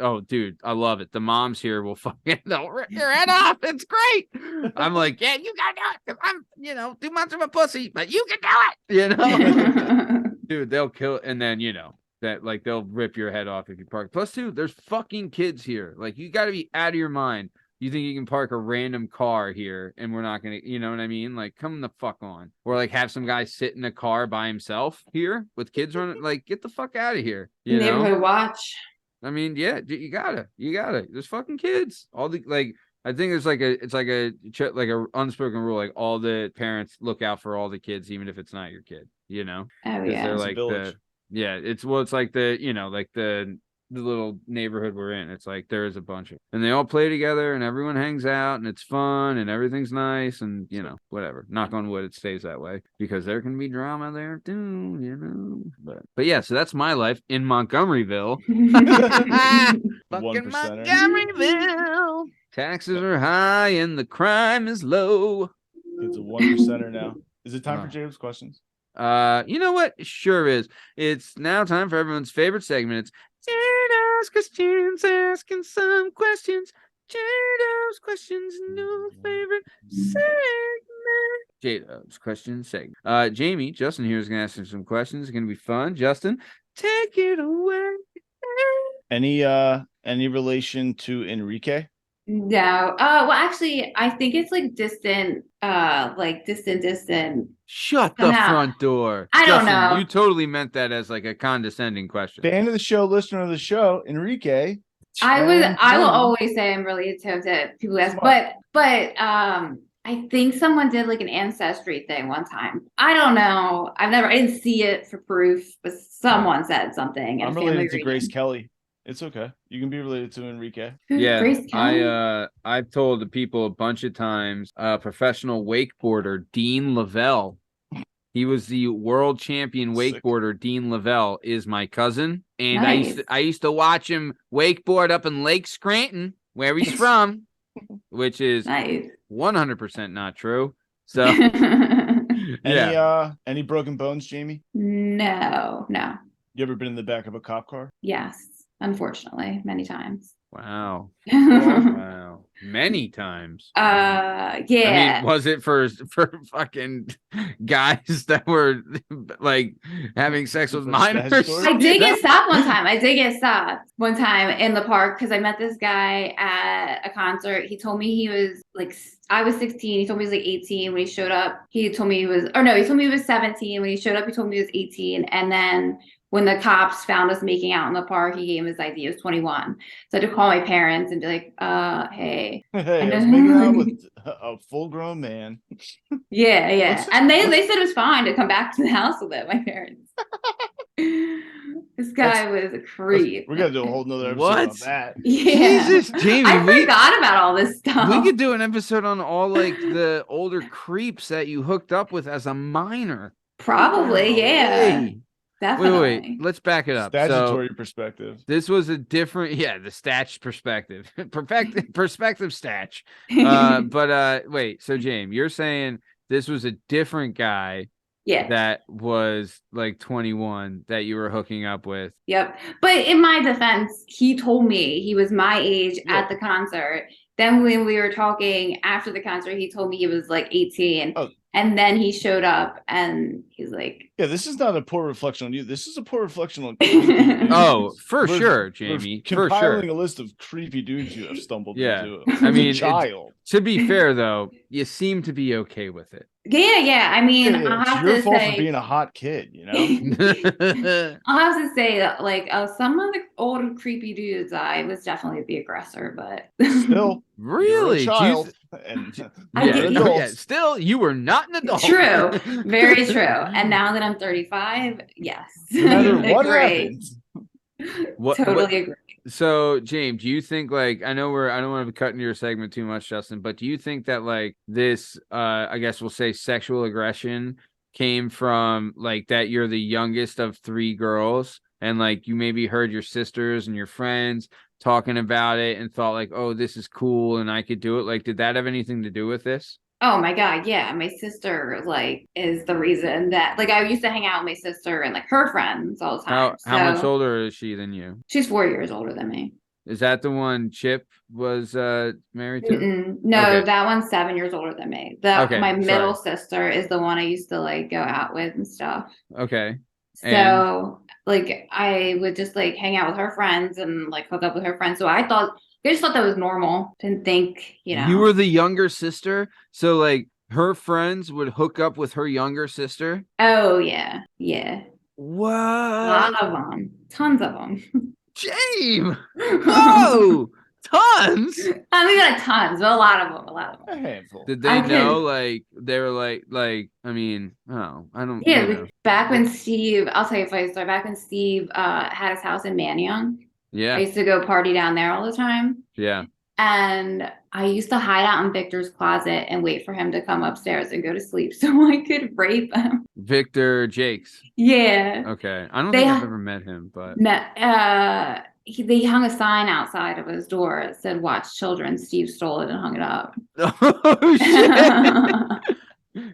I love it. The moms here will fucking they'll rip your head off. It's great. I'm like, yeah, you gotta do it because I'm, you know, too much of a pussy, but you can do it, you know. Dude, they'll kill, and then you know that like they'll rip your head off if you park. Plus, two, there's fucking kids here. Like you got to be out of your mind. You think you can park a random car here and we're not gonna, you know what I mean? Like, come the fuck on. Or like have some guy sit in a car by himself here with kids running. Like, get the fuck out of here. You know? Neighborhood watch. I mean, yeah, you gotta. There's fucking kids. All the like I think it's like a unspoken rule. Like all the parents look out for all the kids, even if it's not your kid. You know, Oh because they're yeah. It's a like village. it's like the little neighborhood we're in. It's like there is a bunch of, and they all play together, and everyone hangs out, and it's fun, and everything's nice, and whatever. Knock on wood, it stays that way because there can be drama there too. But yeah, so that's my life in Montgomeryville. Fucking 1%er. Montgomeryville. Taxes are high and the crime is low. It's a 1%er now. Is it time for Jacob's questions? You know what? Sure is. It's now time for everyone's favorite segment. It's JDub's questions, asking some questions. JDub's questions, new favorite segment. JDub's question segment. Jamie, Justin here is going to ask him some questions. It's going to be fun. Justin, take it away. Any relation to Enrique? No. Well, actually, I think it's like distant. Shut the Somehow. front door. I don't Justin, know. You totally meant that as like a condescending question. Fan of the show, listener of the show, Enrique. I will Jenny. always say I'm related to people who ask, Smart. but I think someone did like an ancestry thing one time. I don't know. I didn't see it for proof, but someone said something. I'm related to Grace Kelly. It's okay. You can be related to Enrique. Yeah, Grace Kelly? I've told the people a bunch of times. Professional wakeboarder Dean Lavelle. He was the world champion wakeboarder. Dean Lavelle is my cousin, and Nice. I used to watch him wakeboard up in Lake Scranton, where he's from, which is Nice. 100% not true. So Any broken bones, Jamie? No. You ever been in the back of a cop car? Yes, unfortunately, many times. Wow. Wow. Many times. Yeah. I mean, was it for fucking guys that were like having sex with minors? I did get stopped one time. In the park because I met this guy at a concert. He told me he was like, I was 16. He told me he was like 18 when he showed up. He told me he was 17. When he showed up, he told me he was 18. And then when the cops found us making out in the park, he gave him his ID. He was 21. So I had to call my parents and be like, hey. Hey, I was making out with a full-grown man. Yeah. And they said it was fine to come back to the house with it, my parents. This guy was a creep. We're going to do a whole nother episode on that. Yeah. Jesus, Jamie. I forgot about all this stuff. We could do an episode on all like the older creeps that you hooked up with as a minor. Probably, yeah. Hey. Definitely. Wait. Let's back it up. Statutory perspective. This was a different, the statch perspective. Perspective statch. Wait. So, James, you're saying this was a different guy that was like 21 that you were hooking up with. Yep. But in my defense, he told me he was my age at the concert. Then when we were talking after the concert, he told me he was like 18. Oh. And then he showed up and he's like, yeah, this is not a poor reflection on you. This is a poor reflection on Oh, for sure, Jamie. For sure. Compiling a list of creepy dudes you have stumbled into. I mean, child. To be fair, though, you seem to be okay with it. Yeah. I mean, I'll it's have your to fault say, for being a hot kid, you know? I'll have to say that, like, some of the old creepy dudes, I was definitely the aggressor, but Still, really, you're a child. Still, you were not an adult. True, very true. And now that I'm 35, yes, no matter what happens. Totally agree. So, James, do you think like I don't want to cut into your segment too much, Justin, but do you think that like this I guess we'll say sexual aggression came from like that you're the youngest of 3 girls and like you maybe heard your sisters and your friends talking about it and thought like, oh, this is cool and I could do it? Like, did that have anything to do with this? Oh my God, yeah. My sister like is the reason that like I used to hang out with my sister and like her friends all the time. How much older is she than you? She's 4 years older than me. Is that the one Chip was married to? No, okay. That one's 7 years older than me. My middle sister is the one I used to like go out with and stuff. Okay. So like I would just like hang out with her friends and like hook up with her friends. So I just thought that was normal. Didn't think, You were the younger sister, so like her friends would hook up with her younger sister? Oh yeah. What? A lot of them. Tons of them. James! Whoa! Tons. I mean, not tons, but a lot of them. A handful. Did I they could- know? Like they were like. I mean, oh, I don't. Yeah, you know. back when Steve, I'll tell you a funny story. Back when Steve had his house in Manayunk, I Yeah, used to go party down there all the time. yeah. And I used to hide out in Victor's closet and wait for him to come upstairs and go to sleep so I could rape him. Victor Jakes. Yeah. Okay, I don't They think I've ha- ever met him, but No, they hung a sign outside of his door that said "Watch children." Steve stole it and hung it up. oh shit.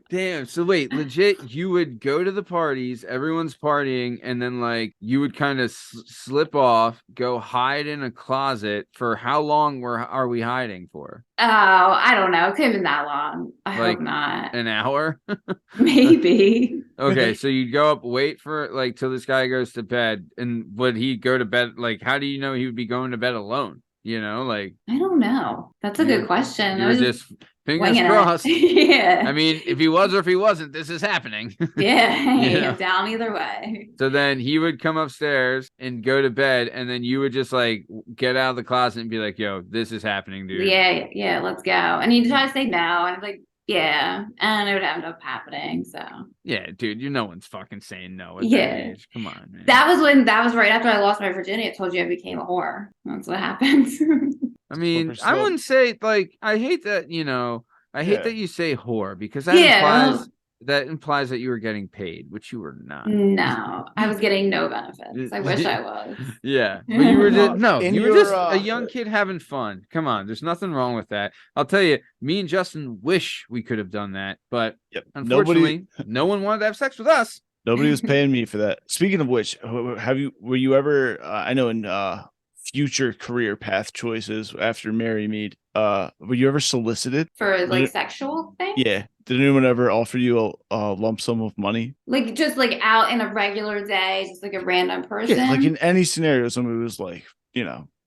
Damn. So wait, legit, you would go to the parties, everyone's partying, and then like you would kind of slip off, go hide in a closet for how long are we hiding for? Oh, I don't know. It could have been that long. I Like hope not. An hour? Maybe. Okay, so you'd go up, wait for like till this guy goes to bed, and would he go to bed? Like, how do you know he would be going to bed alone? You know, like I don't know. That's a good question. you I were was just fingers winging it. crossed. Yeah. I mean, if he was or if he wasn't, this is happening. Yeah. Hey, Yeah. I'm down either way. So then he would come upstairs and go to bed, and then you would just like get out of the closet and be like, "Yo, this is happening, dude." Yeah, yeah, let's go. And he'd try to say no, and I'm like, yeah, and it would end up happening. So Yeah, dude, no one's fucking saying no at Yeah. that age. Come on, man. that was right after I lost my virginity. I told you I became a whore. That's what happened. I mean, Slippery I slope. wouldn't say like I hate that, I hate Yeah. that you say whore because that Yeah. implies that you were getting paid, which you were not. No, I was getting no benefits. I wish I was. Yeah, but you were just No, no, in you were your, just a young kid having fun. Come on, there's nothing wrong with that. I'll tell you, me and Justin wish we could have done that, but Yep. unfortunately, no one wanted to have sex with us. Nobody was paying me for that. Speaking of which, were you ever? I know in future career path choices after Marry Me, were you ever solicited? For like sexual things? Yeah. Did anyone ever offer you a lump sum of money? Like just like out in a regular day, just like a random person. Yeah, like in any scenario, somebody was like,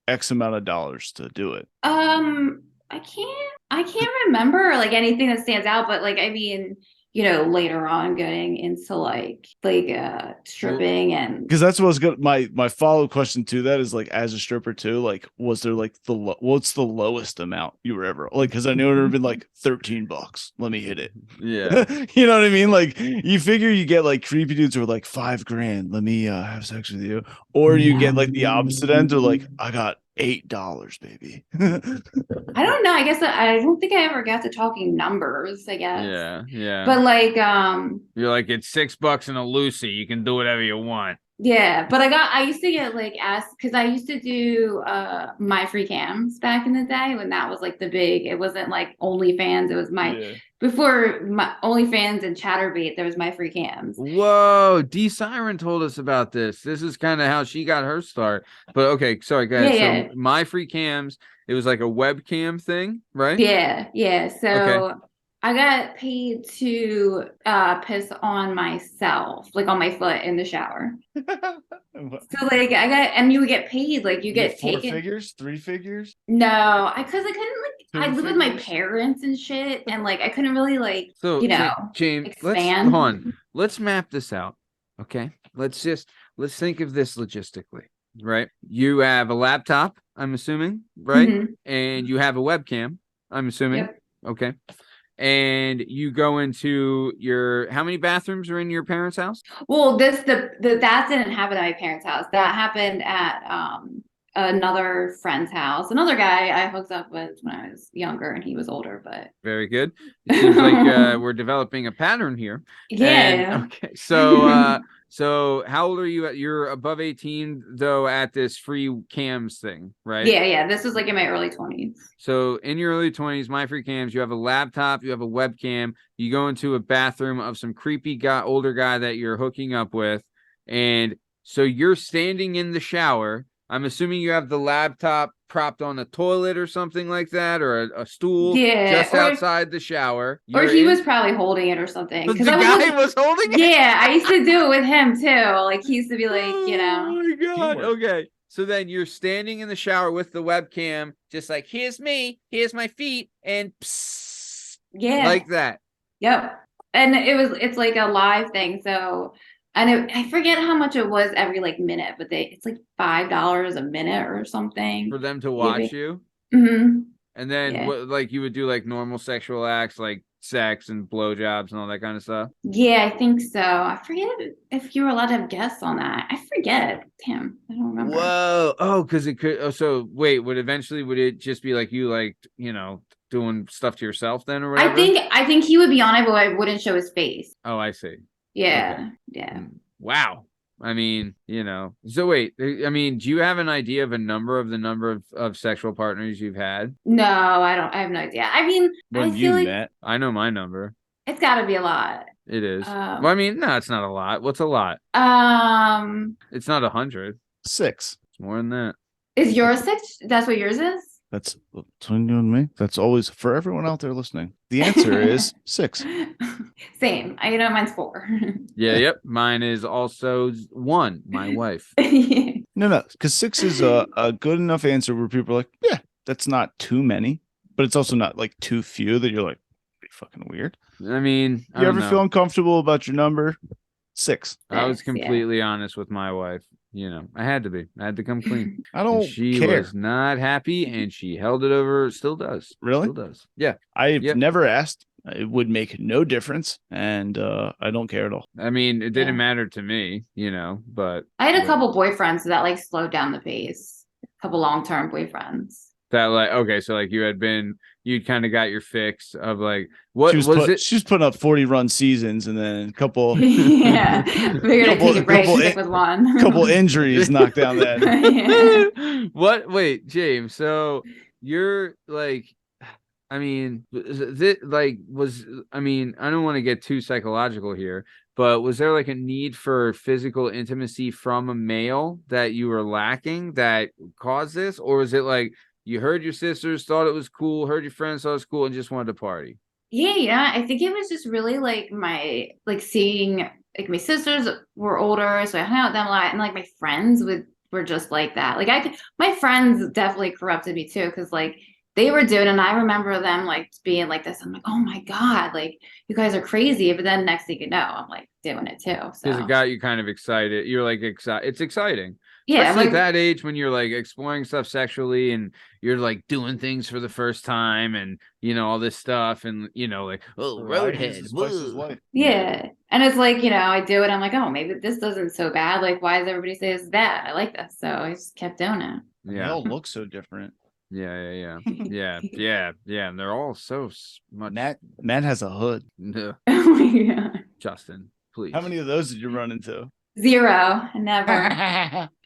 X amount of dollars to do it. I can't remember like anything that stands out, but like I mean, later on getting into like stripping and Because that's what was good. My follow-up question to that is like, as a stripper too, like, was there like what's the lowest amount you were ever like? Because I know it would have been like $13. Let me hit it. Yeah, You know what I mean? Like, you figure you get like creepy dudes who are like $5,000. Let me have sex with you, or you get like the opposite end, or like I got $8, baby. I don't know. I guess I don't think I ever got to talking numbers, I guess. yeah. But like, You're like, it's $6 and a Lucy. You can do whatever you want. yeah, but I used to get like asked because I used to do my free cams back in the day when that was like the big, it wasn't like OnlyFans, it was before my OnlyFans and Chatterbait, there was my free cams. Whoa, D Siren told us about this. This is kind of how she got her start. But okay, sorry guys. Yeah, so my free cams, it was like a webcam thing, right? Yeah. So Okay. I got paid to piss on myself, like on my foot in the shower. So like and you would get paid, like you get four taken. figures, 3 figures. No, because I couldn't Two I live with my figures? parents and shit, and like I couldn't really like So James, expand. hold on. Let's map this out. Okay. Let's think of this logistically, right? You have a laptop, I'm assuming, right? Mhm. And you have a webcam, I'm assuming. Yep. Okay. And you go into how many bathrooms are in your parents' house? Well, that didn't happen at my parents' house. That happened at another friend's house. Another guy I hooked up with when I was younger, and he was older. But Very good. It seems like we're developing a pattern here. yeah, And, okay. So how old are you? You're above 18 though at this free cams thing, right? yeah. This was like in my early 20s. So in your early 20s, my free cams, you have a laptop, you have a webcam, you go into a bathroom of some creepy older guy that you're hooking up with. And so you're standing in the shower. I'm assuming you have the laptop propped on a toilet or something like that, or a stool just outside the shower. Or he was probably holding it or something. The guy was holding it? Yeah, I used to do it with him too. Like he used to be like, Oh my God. Teamwork. Okay. So then you're standing in the shower with the webcam, just like, here's me, here's my feet, and psst, yeah, like that. Yep. And it's like a live thing. So, and I forget how much it was every like minute, but it's like $5 a minute or something For them to watch Maybe. you? Mhm. And then Yeah. what, like you would do like normal sexual acts like sex and blowjobs and all that kind of stuff? Yeah, I think so. I forget if you were allowed to have guests on that. I forget. Damn, I don't remember. Whoa. Oh, because it could. Oh, so wait, would it just be like you like, doing stuff to yourself then or whatever? I think he would be on it, but I wouldn't show his face. Oh, I see. Yeah. Yeah. Wow. I mean, so wait, I mean, do you have an idea of the number of sexual partners you've had? No, I don't. I have no idea. I mean, I When feel you like met, I know my number. it's got to be a lot. It is. Well, I mean, no, it's not a lot. What's a lot? It's not 100. 6. It's more than that. Is yours 6? That's what yours is? That's between you and me. That's always for everyone out there listening. The answer is 6. Same. I know mine's 4. Yeah, yep. Mine is also 1, my wife. No, because 6 is a good enough answer where people are like, yeah, that's not too many, but it's also not like too few that you're like, be fucking weird. I mean, I You don't ever know. feel uncomfortable about your number? 6. I was 6, yeah. completely honest with my wife. I had to be. I had to come clean. I And don't she care. was not happy, and she held it over. Still does. Really? Still does. Yeah. I've Yep. never asked. It would make no difference, and I don't care at all. I mean, it didn't Yeah. matter to me, but I had a couple boyfriends that like slowed down the pace. A couple long-term boyfriends. that like okay, so like you'd kind of got your fix of like what She was was it? She was putting up 40-run seasons, and then a couple Yeah. Figured I'd take a break, stick with one. couple injuries knocked down that. Yeah. What? Wait, James. So you're like, I mean, I mean, I don't want to get too psychological here, but was there like a need for physical intimacy from a male that you were lacking that caused this? Or was it like you heard your sisters, thought it was cool, heard your friends thought it was cool, and just wanted to party? Yeah. I think it was just really like seeing like my sisters were older, so I hung out with them a lot, and like my friends were just like that. Like my friends definitely corrupted me too, because like they were doing it, and I remember them like being like this. I'm like, oh my God, like you guys are crazy. But then next thing you know, I'm like doing it too. Because So it got you kind of excited. You're like excited. It's exciting. yeah, Especially like at that age when you're like exploring stuff sexually and you're like doing things for the first time and all this stuff and like, oh, roadhead. Woo. yeah. And it's like, I do it. I'm like, oh, maybe this doesn't so bad. Like, why does everybody say it's bad? I like this. So I just kept doing it. They Yeah. all look so different. Yeah. And they're all so much. Matt has a hood. No, Oh my God. Justin, please. How many of those did you run into? 0. Never.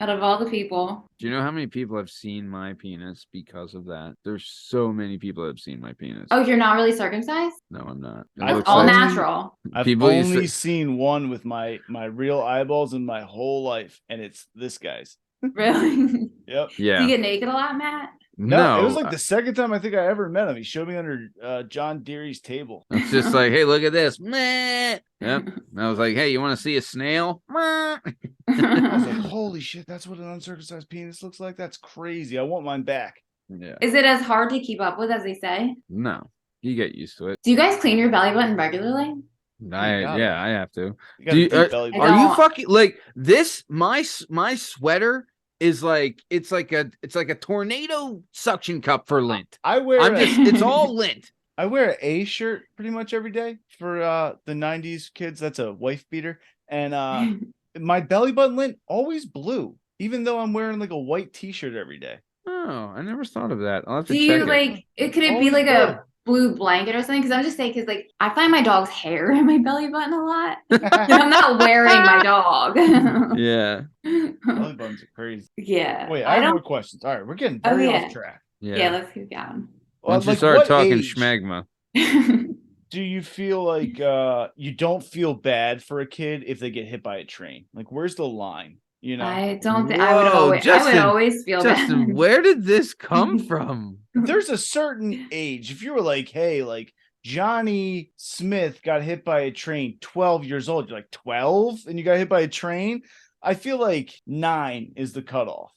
Out of all the people. Do you know how many people have seen my penis because of that? There's so many people that have seen my penis. Oh, you're not really circumcised? No, I'm not. It I've looks All like- natural. I've People used only to- seen one with my real eyeballs in my whole life, and it's this guy's. Really? Yep. Do Yeah. you get naked a lot, Matt? No, it was like the second time I think I ever met him. He showed me under John Deere's table. It's just like, hey, look at this. Meh. Yep. And I was like, hey, you want to see a snail? Meh. I was like, holy shit, that's what an uncircumcised penis looks like? That's crazy. I want mine back. Yeah. Is it as hard to keep up with as they say? No, you get used to it. Do you guys clean your belly button regularly? I have to. You got Do a you- deep belly I Are button. you don't- fucking like this? My sweater is like it's like a tornado suction cup for lint. I wear It's all lint. I wear an A shirt pretty much every day for the 90s kids. That's a wife beater. And my belly button lint always blue, even though I'm wearing like a white t-shirt every day. Oh, I never thought of that. I'll have to Do check you it. like it? Could it be Always like blue. a blue blanket or something? Because I'm just saying, because like I find my dog's hair in my belly button a lot. And I'm not wearing my dog. Yeah. Belly buttons are crazy. Yeah. Wait, I have don't. more questions. All right, we're getting Oh, very yeah. off track. Yeah. Yeah, let's keep going. Once you Like, start what talking age schmegma. do you feel like you don't feel bad for a kid if they get hit by a train? Like, where's the line? I don't think Whoa, I would Justin, always feel Justin, bad. where did this come from? There's a certain age. If you were like, hey, like Johnny Smith got hit by a train, 12 years old, you're like 12 and you got hit by a train. I feel like 9 is the cutoff,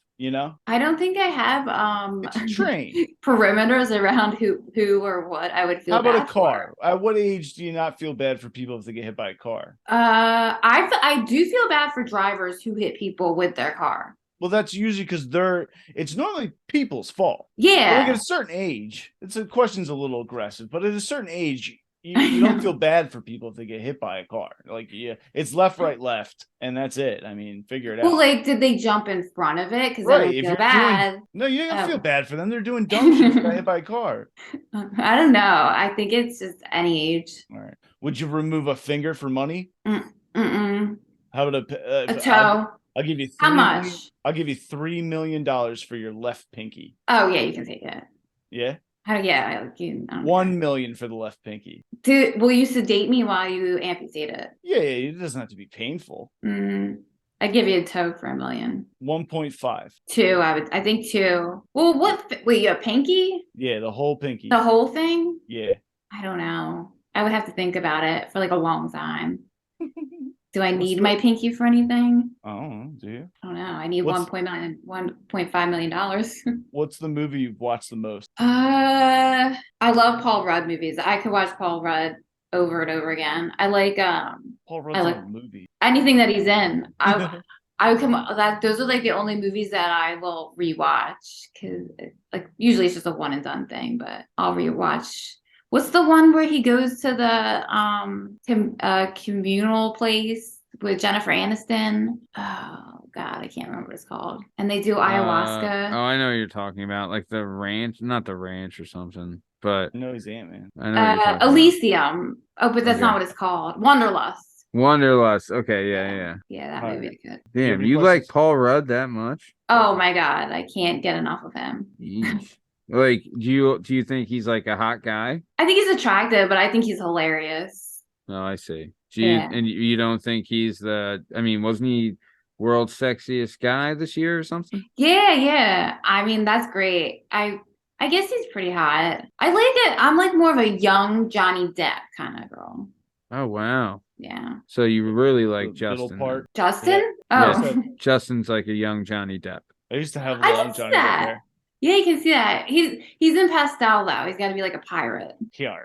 I don't think I have It's a train. perimeters around who or what I would feel How about bad a car? At what age do you not feel bad for people if they get hit by a car? I do feel bad for drivers who hit people with their car. Well, that's usually because it's normally people's fault. But like Yeah. at a certain age, the question's a little aggressive, but at a certain age, you don't feel bad for people if they get hit by a car. Like, yeah, it's left, right, left, and that's it. I mean, figure it out. Well, like, did they jump in front of it? Because Right. I If feel you're bad. no, you don't feel Oh. bad for them. They're doing dumb shit. They got hit by a car. I don't know. I think it's just any age. All right. Would you remove a finger for money? Mm-mm. How about A toe. I'll give you How much? I'll give you $3 million for your left pinky. Oh yeah, you can take it. Yeah. How? Yeah, like you. I don't $1 care. million for the left pinky. Will you sedate me while you amputate it? Yeah, it doesn't have to be painful. I'd give you a toe for $1 million. 1.5. Two, I think two. Well, wait, a pinky? Yeah, the whole pinky. The whole thing? Yeah. I don't know. I would have to think about it for like a long time. Do I need my pinky for anything? I don't know, do you? I don't know. I need $1.5 million. What's the movie you've watched the most? I love Paul Rudd movies. I could watch Paul Rudd over and over again. I like Paul Rudd's like in a movie. anything that he's in. I would come that those are like the only movies that I will rewatch because like usually it's just a one and done thing, but I'll rewatch. What's the one where he goes to the communal place with Jennifer Aniston? Oh God, I can't remember what it's called. And they do ayahuasca. Oh, I know what you're talking about, like the ranch, not the ranch or something. But I know he's Ant-Man. I know what you're talking Elysium. Oh, but that's Okay. not what it's called. Wanderlust. about. Wanderlust. Okay, yeah. Yeah, that Alright. movie is good. you have Damn, any you like questions? Paul Rudd that much? Oh my God, I can't get enough of him. Yeesh. Like, do you think he's like a hot guy? I think he's attractive, but I think he's hilarious. Oh, I see. Yeah. And you don't think he's I mean, wasn't he world's sexiest guy this year or something? Yeah. I mean, that's great. I guess he's pretty hot. I like it. I'm like more of a young Johnny Depp kind of girl. Oh, wow. Yeah. So you really like The middle Justin. part. Justin? Yeah. Oh. Yeah. Justin's like a young Johnny Depp. I used to have I long can see Johnny Depp that. hair. Yeah, you can see that. He's in pastel though. He's got to be like a pirate. Yeah.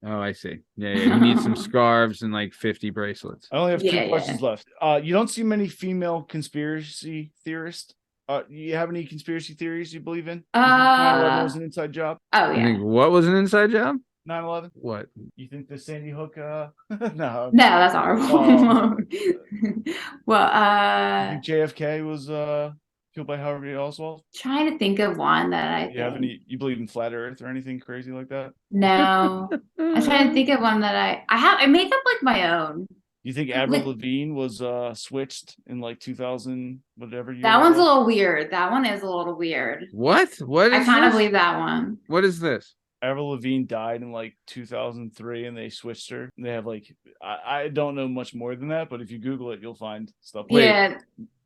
Oh, I see. Yeah. He needs some scarves and like 50 bracelets. I only have Yeah, two questions left. You don't see many female conspiracy theorists. You have any conspiracy theories you believe in? 9/11 was an inside job. Oh I yeah. think what was an inside job? 9/11. What? You think the Sandy Hook? No. No, that's horrible. Well, You think JFK was killed by Harvey Oswald? trying to think of one that I You have think. any? You believe in flat Earth or anything crazy like that? No. I'm trying to think of one that I make up like my own. You think Avril Like- Lavigne was switched in like 2000 whatever year? That it one's a was? little weird. That one is a little weird. What? What is I kind of this? believe that one. What is this? Avril Lavigne died in like 2003 and they switched her. They have like I don't know much more than that, but if you Google it, you'll find stuff. Wait. Yeah.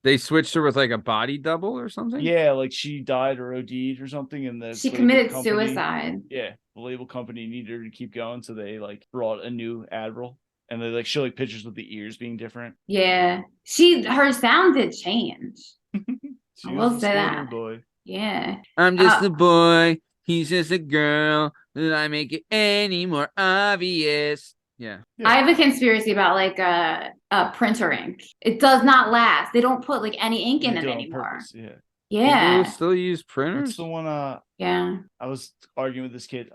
They switched her with like a body double or something? Yeah, like she died or OD'd or something, and the She label committed company- suicide. Yeah, the label company needed her to keep going, so they like brought a new Avril, and they like show like pictures with the ears being different. Yeah. Her sound did change. She I was will a say skater that. boy. Yeah. I'm just Uh, a boy. He's just a girl. Did I make it any more obvious? Yeah. Yeah. I have a conspiracy about like printer ink. It does not last. They don't put like any ink in They it do it on anymore. purpose, yeah. Yeah. People still use What's printers? the one? Yeah. I was arguing with this kid.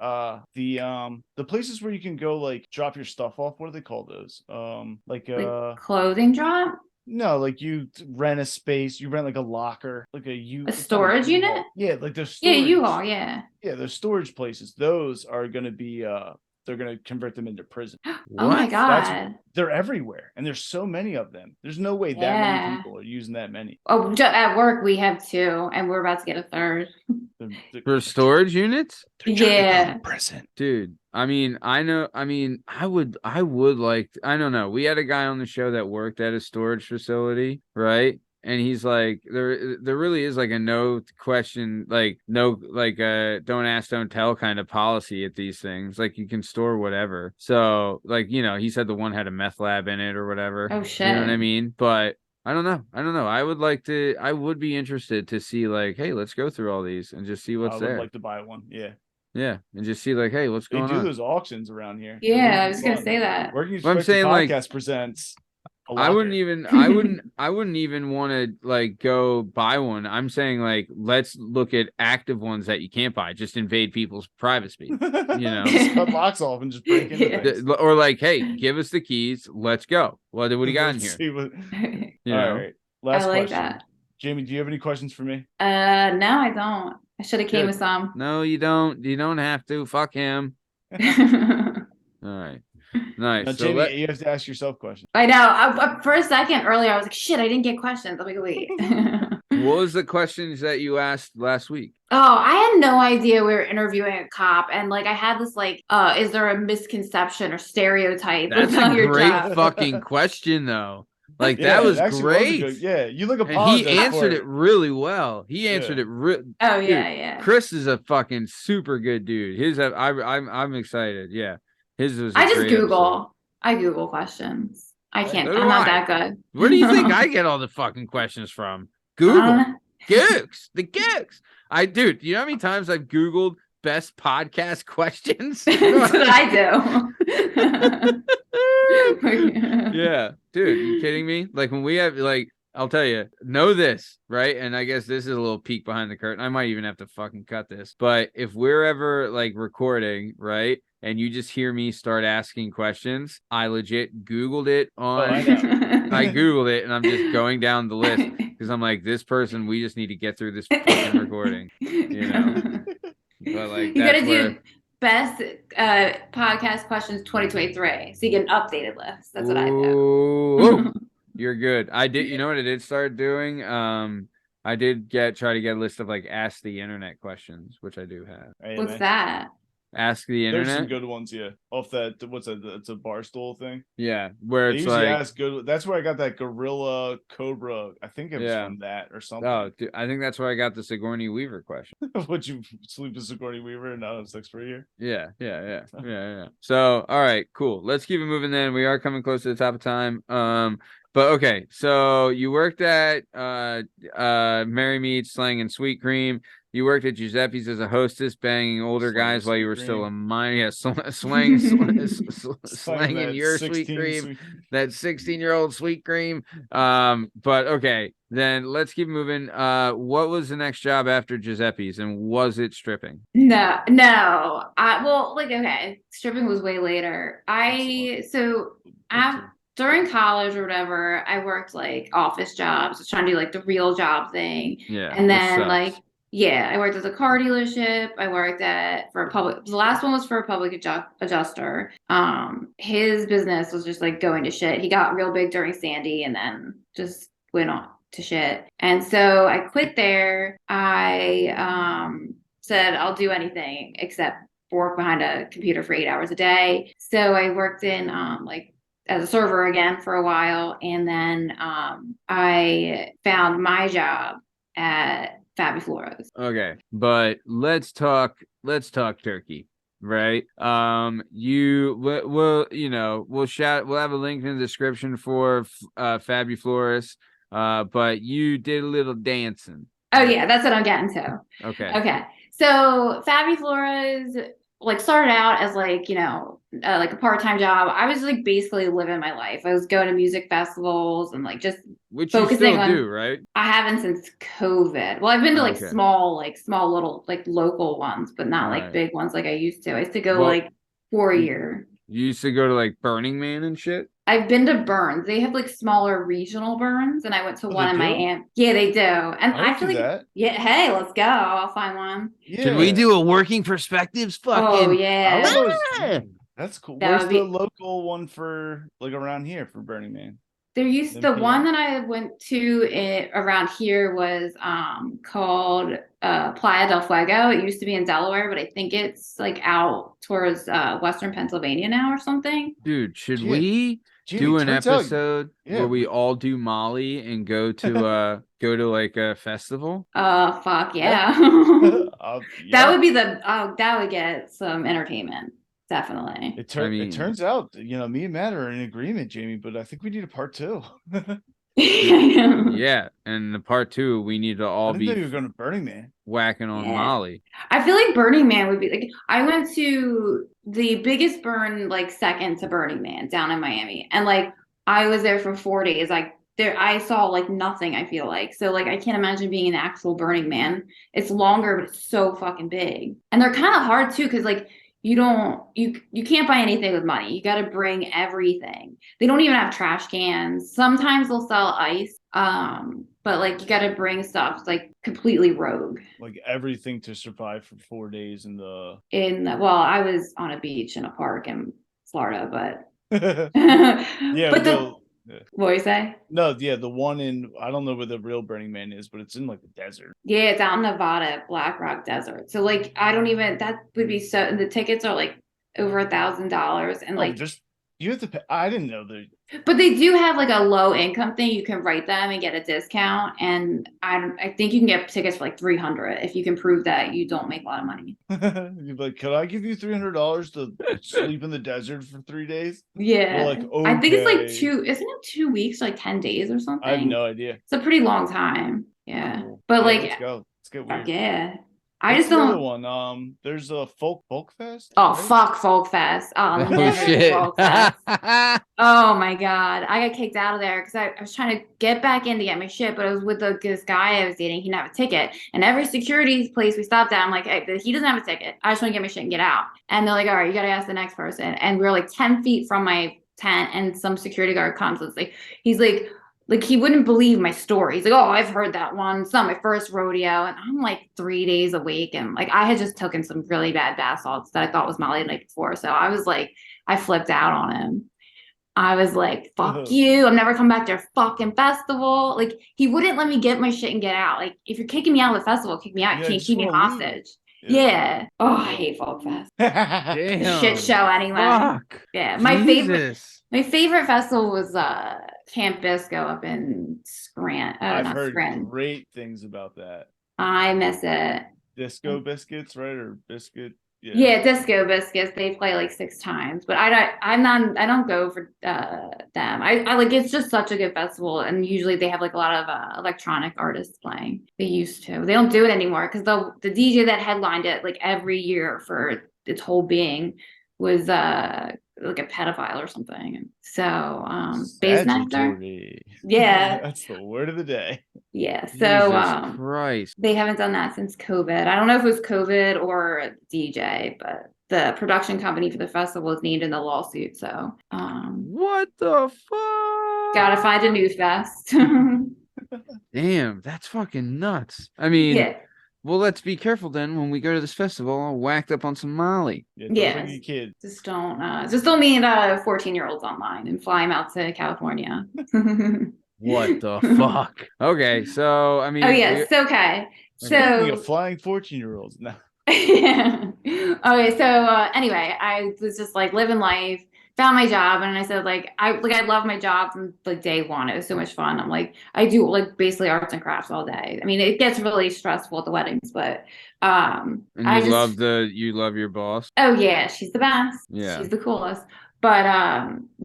The places where you can go like drop your stuff off. What do they call those? Like clothing drop? No, like you rent a space. You rent like a locker, like A it's not storage U-Haul. unit? Yeah, like there's Yeah, storage. U-Haul, yeah. Yeah, those storage places. Those are gonna be they're gonna convert them into prison. Oh my What? God. They're everywhere, and there's so many of them. There's no way that Yeah. many people are using that many. Oh, at work we have two, and we're about to get a third. For storage units? They're trying to go Yeah. to prison. Dude, I mean, I would like, I don't know. We had a guy on the show that worked at a storage facility, right? And he's like, there really is like a no question, like no, like don't ask, don't tell kind of policy at these things. Like you can store whatever. So like, he said the one had a meth lab in it or whatever. Oh, shit. You know what I mean? But I don't know. I would be interested to see like, hey, let's go through all these and just see what's I would there. like to buy one. Yeah, Yeah. And just see like, hey, what's they going do on? those auctions around here. Yeah, I They're was gonna fun. say that. Working Well, I'm Perspective saying, like- podcast presents I wouldn't even want to like go buy one. I'm saying like let's look at active ones that you can't buy. Just invade people's privacy, you know. Just cut locks off and just break into things. Or like, hey, give us the keys. Let's go. What do you got in here? All know? right. Last I like question. that. Jamie, do you have any questions for me? No, I don't. I should have came with some. No, you don't. You don't have to. Fuck him. All right. Nice. Now, So Jamie, you have to ask yourself questions. I know. For a second earlier, I was like, shit, I didn't get questions. I'm like, wait. what was the questions that you asked last week? Oh, I had no idea we were interviewing a cop. And like, I had this like, is there a misconception or stereotype That's about a your great job? fucking question, though. Like, Yeah, that was it actually great. Was yeah, you look And apologized he answered for it really well. He answered it. Oh, yeah, yeah. Chris is a fucking super good dude. I'm excited. Yeah. His was I just Google. Episode. I Google questions. I can't. So I'm not that good. Where do you think I get all the fucking questions from? Google. Gooks. The Gooks. Dude, you know how many times I've Googled best podcast questions? That's what I do. Yeah. Dude, you kidding me? Like when we have like, I'll tell you, know this, right? And I guess this is a little peek behind the curtain. I might even have to fucking cut this. But if we're ever like recording, right? And you just hear me start asking questions, I legit Googled it on. I Googled it and I'm just going down the list because I'm like, this person, we just need to get through this fucking recording, you know? But like, you gotta do best podcast questions 2023, so you get an updated list. That's what I do. You're good. I did. You know what I did start doing? I did try to get a list of like ask the internet questions, which I do have. Hey, What's man. that? Ask the internet. There's some good ones, yeah. Off that, what's that? It's a Barstool thing. Yeah, where They it's usually like ask good. That's where I got that Gorilla Cobra. I think it was from that or something. Oh, dude, I think that's where I got the Sigourney Weaver question. Would you sleep with Sigourney Weaver and not have sex for a year? Yeah. So, all right, cool. Let's keep it moving. Then we are coming close to the top of time. But okay, so you worked at Mary Mead's Slang and Sweet Cream. You worked at Giuseppe's as a hostess, banging older guys while you were still a minor. Yeah, slanging your sweet cream, that 16-year-old sweet cream. But okay, then let's keep moving. What was the next job after Giuseppe's, and was it stripping? No. Okay, stripping was way later. During college or whatever, I worked like office jobs, just trying to do like the real job thing. Yeah, and then like. Yeah, I worked at a car dealership. I worked the last one was for a public adjuster. His business was just like going to shit. He got real big during Sandy and then just went on to shit. And so I quit there. I said I'll do anything except work behind a computer for 8 hours a day. So I worked in as a server again for a while. And then I found my job at Fabifloras. Okay, but let's talk turkey, right? We'll have a link in the description for Fabifloras. But you did a little dancing. Oh yeah, that's what I'm getting to. Okay. So Fabifloras started out as like a part-time job. I was like basically living my life. I was going to music festivals and which focusing you still do, right? I haven't since COVID. Well, I've been to small little local ones, but not big ones like I used to. I used to go for a year. You used to go to Burning Man and shit? I've been to Burns. They have smaller regional Burns, and I went to one in Miami. Yeah, they do. And I feel that. Yeah, hey, let's go. I'll find one. Yeah. Should we do a Working Perspectives fucking? Oh yeah. That's cool. That Where's the local one for around here for Burning Man? There used the one that I went to around here was called Playa del Fuego. It used to be in Delaware, but I think it's out towards western Pennsylvania now or something. Dude, should we do an episode where we all do Molly and go to a festival? Fuck yeah. That would be that would get some entertainment. Definitely. It turns out, me and Matt are in agreement, Jamie, but I think we need a part 2. Yeah, and the part 2, we need to all be going to Burning Man, whacking on Molly. I feel like Burning Man would be I went to the biggest burn second to Burning Man down in Miami, and I was there for 4 days. Like there, I saw like nothing, I feel like. So like I can't imagine being an actual Burning Man. It's longer, but it's so fucking big. And they're kind of hard too, because like you can't buy anything with money. You got to bring everything. They don't even have trash cans. Sometimes they'll sell ice. But like you got to bring stuff. It's like completely rogue. Like everything to survive for 4 days in the. Well, I was on a beach in a park in Florida, but Yeah, but yeah. what do you say? No, yeah, the one in, I don't know where the real Burning Man is, but it's in like the desert. Yeah, it's out in Nevada, Black Rock Desert. So like I don't even, that would be so, the tickets are like over $1,000 and like Just you have to pay. I didn't know that. but they do have like a low income thing. You can write them and get a discount. And I think you can get tickets for like $300 if you can prove that you don't make a lot of money. You're like, could I give you $300 to sleep in the desert for 3 days? Yeah. You're like, I think it's like okay. isn't it 2 weeks, like 10 days or something? I have no idea. It's a pretty long time. Yeah. Cool. But Yeah, like, let's go. Let's get weird. yeah. I What's just the other don't. one? There's a folk fest. Oh, right? fuck Folk Fest. Oh, Oh never shit. Folk Fest. Oh my God. I got kicked out of there because I was trying to get back in to get my shit, but I was with this guy I was dating. He didn't have a ticket. And every security place we stopped at, I'm like, hey, he doesn't have a ticket. I just want to get my shit and get out. And they're like, all right, you got to ask the next person. And we were like 10 feet from my tent, and some security guard comes. And it's like, he's like he wouldn't believe my story. He's like, oh, I've heard that one. It's not my first rodeo. And I'm like 3 days awake. And like, I had just taken some really bad bath salts that I thought was Molly the night before. So I was like, I flipped out on him. I was like, fuck you. I'm never coming back to your fucking festival. Like, he wouldn't let me get my shit and get out. Like, if you're kicking me out of the festival, kick me out. You Yeah, can't just keep me wanna leave. hostage. Yeah. Oh, I hate Folk Fest. Damn. Shit show anyway. Fuck. Yeah. Jesus. My favorite festival was Camp Bisco up in Scranton. I've Not heard Scranton. great things about that. I miss it. Disco biscuits, right? Or biscuit? Yeah, Disco Biscuits. They play like 6 times, but I don't go for them. I like, it's just such a good festival, and usually they have like a lot of electronic artists playing. They used to. They don't do it anymore because the DJ that headlined it like every year for its whole being was like a pedophile or something. So Bass Nectar. Statutory. Yeah. That's the word of the day. Yeah. So Jesus Christ. they haven't done that since COVID. I don't know if it was COVID or DJ, but the production company for the festival is named in the lawsuit. So What the fuck? gotta find a new fest. Damn, that's fucking nuts. I mean, Yeah. well, let's be careful then when we go to this festival, all whacked up on some Molly. Yeah, don't Yes. bring your kid. Just don't meet 14-year-olds online and fly them out to California. What the fuck? Okay, so I mean, Oh yes, okay. Speaking So of flying 14-year-olds. No. okay, so anyway, I was just like living life, found my job, and I said I love my job from like day one. It was so much fun. I'm like, I do like basically arts and crafts all day. I mean, it gets really stressful at the weddings, but and you love your boss. oh yeah, she's the best. Yeah. She's the coolest. But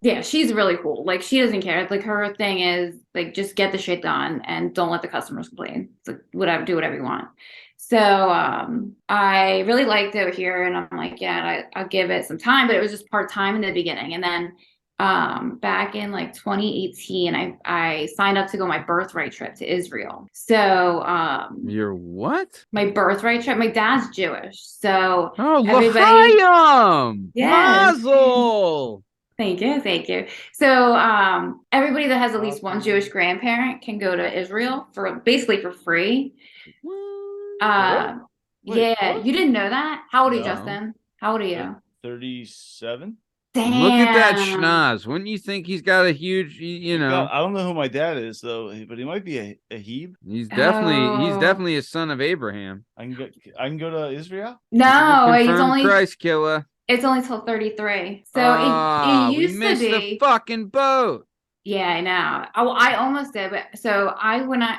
yeah, she's really cool. Like, she doesn't care. Like, her thing is like, just get the shit done and don't let the customers complain. It's like, do whatever you want. So I really liked it here, and I'm like, yeah, I'll give it some time. But it was just part-time in the beginning, and then back in like 2018, I signed up to go on my birthright trip to Israel. So Your what? my birthright trip. My dad's Jewish, so Oh, everybody. L'chaim! Yes. Mazel! Thank you. So everybody that has at least one Jewish grandparent can go to Israel for free. Wait, Yeah, what? you didn't know that? How old are you, No. Justin? How old are you? 37. Damn. Look at that schnoz. Wouldn't you think he's got a huge, you know? I don't know who my dad is though, but he might be a Heb. He's Oh. definitely a son of Abraham. I can go to Israel. No, He's a it's confirmed Christ killer. only till 33. So Ah, it we used to missed the be. fucking boat. Yeah, I know. Oh, I almost did, but so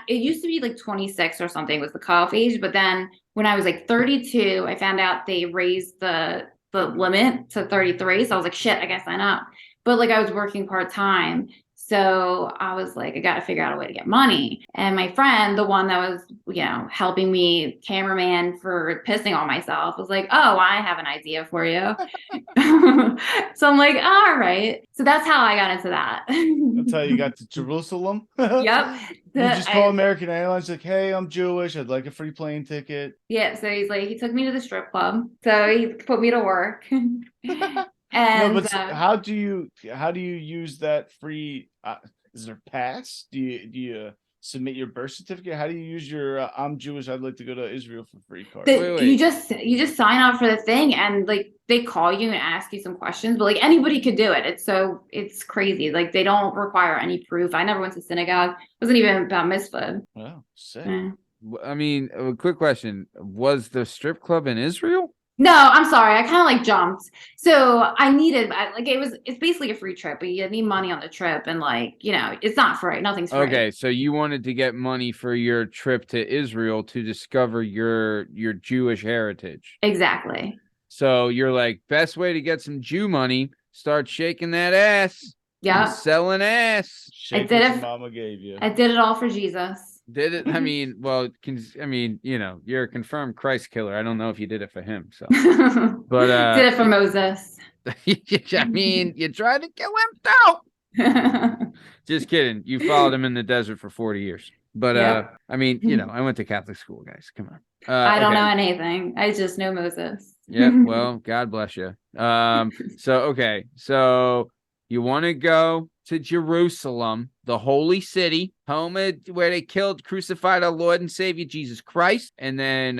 it used to be like 26 or something was the cutoff age, but then when I was like 32, I found out they raised the limit to 33. So I was like, shit, I gotta sign up. But like, I was working part-time. So I was like, I got to figure out a way to get money. And my friend, the one that was, helping me, cameraman for pissing on myself, was like, oh, I have an idea for you. So I'm like, all right. So that's how I got into that. That's how you got to Jerusalem. Yep. You just call American Airlines like, hey, I'm Jewish. I'd like a free plane ticket. Yeah. So he's like, he took me to the strip club. So he put me to work. And no, but how do you use that free? Is there a pass? Do you submit your birth certificate? How do you use your I'm Jewish, I'd like to go to Israel for free card? You just sign up for the thing, and like they call you and ask you some questions, but like anybody could do it. It's crazy. Like they don't require any proof. I never went to synagogue. It wasn't even about mitzvah. Wow, sick. Yeah. I mean, a quick question. Was the strip club in Israel? No, I'm sorry. I kind of like jumped. So I needed it's basically a free trip, but you need money on the trip, and it's not free. Nothing's free. Okay, so you wanted to get money for your trip to Israel to discover your Jewish heritage. Exactly. So you're like, best way to get some Jew money, start shaking that ass. Yeah. Selling ass. I did it. Mama gave you. I did it all for Jesus. Did it? I mean, well, you're a confirmed Christ killer. I don't know if you did it for him. So, but did it for Moses. I mean, you tried to kill him too. Just kidding. You followed him in the desert for 40 years. But I mean, I went to Catholic school, guys. Come on. I don't know anything. I just know Moses. Yeah. Well, God bless you. So you want to go to Jerusalem, the holy city, home where they crucified our Lord and Savior Jesus Christ. And then,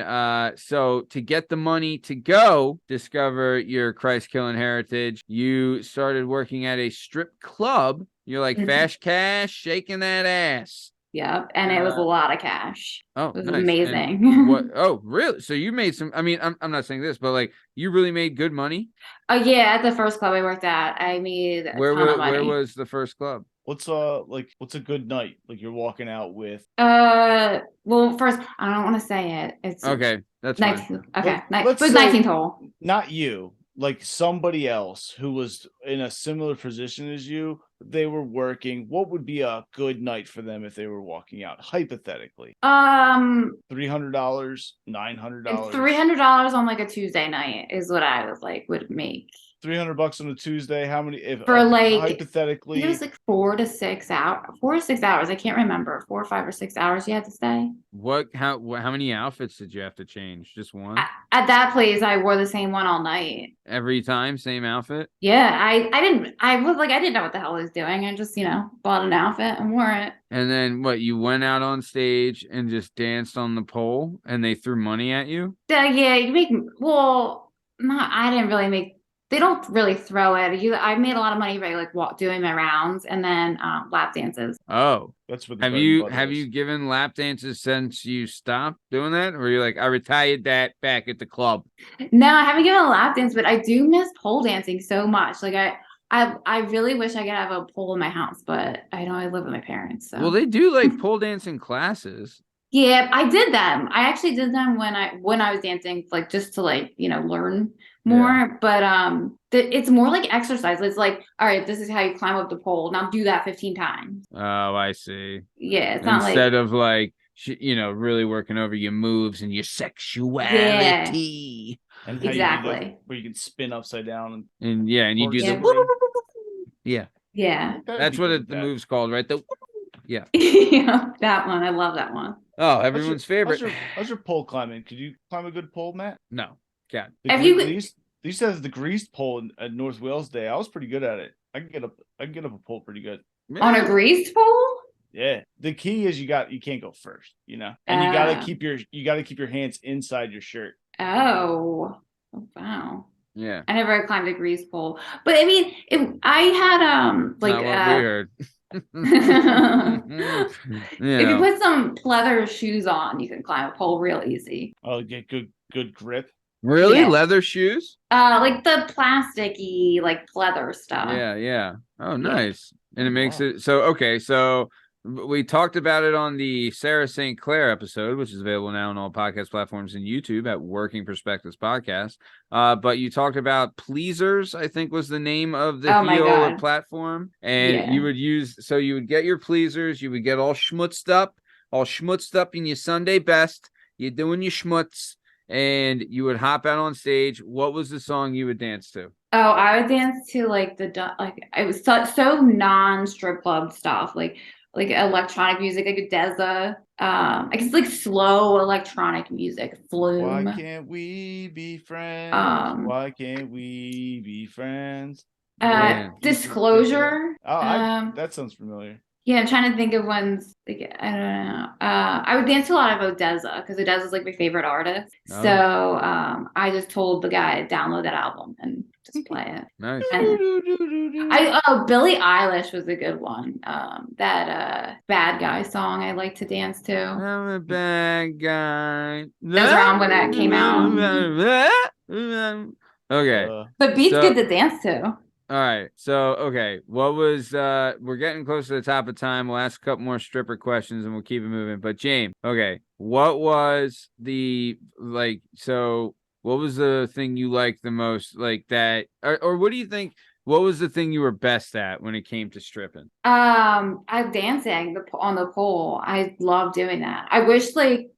so to get the money to go discover your Christ-killing heritage, you started working at a strip club. You're like fast cash, shaking that ass. Yep, and it was a lot of cash. Oh, it was nice. Amazing. What? Oh, really? So you made some? I mean, I'm not saying this, but like, you really made good money. Oh yeah, at the first club I worked at, I made a ton of money. Where was the first club? What's a good night? Like you're walking out with. Well, first I don't want to say it. It's okay. That's 19. fine. Okay, it was 19 total. Not you. Like somebody else who was in a similar position as you, they were working. What would be a good night for them if they were walking out? Hypothetically, $300, $900, $300 on like a Tuesday night is what I was like would make. $300 on a Tuesday. How many? If for hypothetically, it was like 4 to 6 hours. 4 to 6 hours. I can't remember. 4 or 5 or 6 hours you had to stay. How many outfits did you have to change? Just one? At that place, I wore the same one all night. Every time, same outfit? Yeah, I didn't know what the hell I was doing. I just, bought an outfit and wore it. And then what, you went out on stage and just danced on the pole and they threw money at you? Yeah, I didn't really make, they don't really throw it. I made a lot of money by doing my rounds and then lap dances. Oh, that's what. Have you given lap dances since you stopped doing that, or you're like, I retired that back at the club? No, I haven't given a lap dance, but I do miss pole dancing so much. Like I really wish I could have a pole in my house, but I live with my parents. So. Well, they do like pole dancing classes. Yeah, I did them. I actually did them when I was dancing, like just to learn more. Yeah. But it's more like exercise. It's like, all right, this is how you climb up the pole. Now do that 15 times. Oh, I see. Yeah, it's not instead of really working over your moves and your sexuality. Yeah. And exactly. Where you can spin upside down and you do the yeah. Yeah. That's what the move's called, right? Yeah. Yeah, that one. I love that one. Oh, everyone's favorite. How's your pole climbing? Could you climb a good pole, Matt? No. God. They used to have the greased pole at North Wales Day. I was pretty good at it. I can get up a pole pretty good. On a greased pole? Yeah. The key is you can't go first, and you gotta keep your hands inside your shirt. Oh wow. Yeah. I never climbed a greased pole. But I mean I had we heard. If you put some pleather shoes on, you can climb a pole real easy. Oh, get good grip. Really? Yeah. Leather shoes? Like the plasticky, pleather stuff. Yeah. Oh, nice. And it makes it so okay. So We talked about it on the Sarah St. Clair episode, which is available now on all podcast platforms and YouTube at Working Perspectives Podcast. But you talked about Pleasers, I think was the name of the heel or platform. And you would you would get your Pleasers, you would get all schmutzed up in your Sunday best. You're doing your schmutz, and you would hop out on stage. What was the song you would dance to? Oh, I would dance to it was so non-strip club stuff, like electronic music, like a Deza. I guess like slow electronic music, Flume. Why can't we be friends? Why can't we be friends? Disclosure. That sounds familiar. Yeah, I'm trying to think of ones. Like, I don't know. I would dance to a lot of Odessa because Odessa is like my favorite artist. Oh. So I just told the guy to download that album and just play it. Nice. Billie Eilish was a good one. That Bad Guy song I like to dance to. I'm a bad guy. That's around when that came out. Okay. But beats good to dance to. All right. So, okay. What was, we're getting close to the top of time. We'll ask a couple more stripper questions and we'll keep it moving. But James, okay. What was what was the thing you liked the most? Like that, or what do you think? What was the thing you were best at when it came to stripping? I'm dancing on the pole. I love doing that. I wish like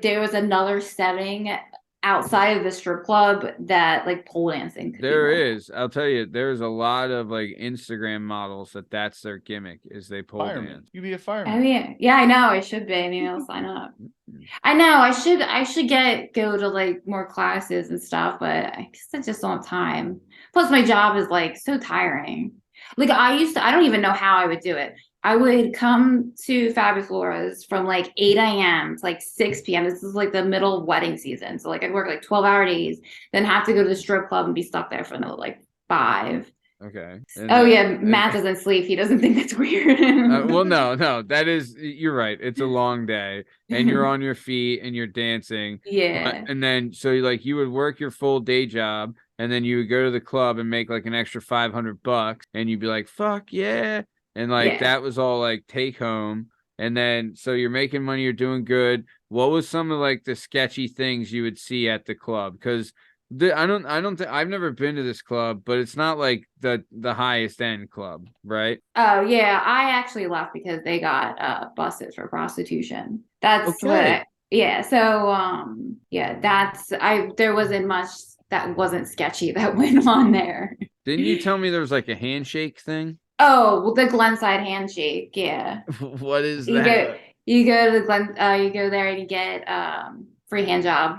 there was another setting outside of the strip club that like pole dancing could there is. I'll tell you, there's a lot of like Instagram models that's their gimmick is they pole dance. You be a fireman. Oh yeah, I know. I should be. Maybe I'll sign up. I know I should go to like more classes and stuff, but I guess I just don't have time. Plus my job is like so tiring. Like I don't even know how I would do it. I would come to Fabulous from like 8 a.m. to like 6 p.m. This is like the middle of wedding season. So like I'd work like 12-hour days, then have to go to the strip club and be stuck there for another like 5. Okay. Matt doesn't sleep. He doesn't think that's weird. Well, no, that is, you're right. It's a long day and you're on your feet and you're dancing. Yeah. And then, so you would work your full day job and then you would go to the club and make like an extra $500 and you'd be like, fuck yeah. And like, that was all like take home. And then, so you're making money, you're doing good. What was some of like the sketchy things you would see at the club? Because I don't think I've never been to this club, but it's not like the highest end club, right? Oh yeah, I actually left because they got busted for prostitution. That's what. Yeah. So there wasn't much that wasn't sketchy that went on there. Didn't you tell me there was like a handshake thing? Oh, well, the Glenside handshake. Yeah. What is that? You go to the Glen. You go there and you get free hand job.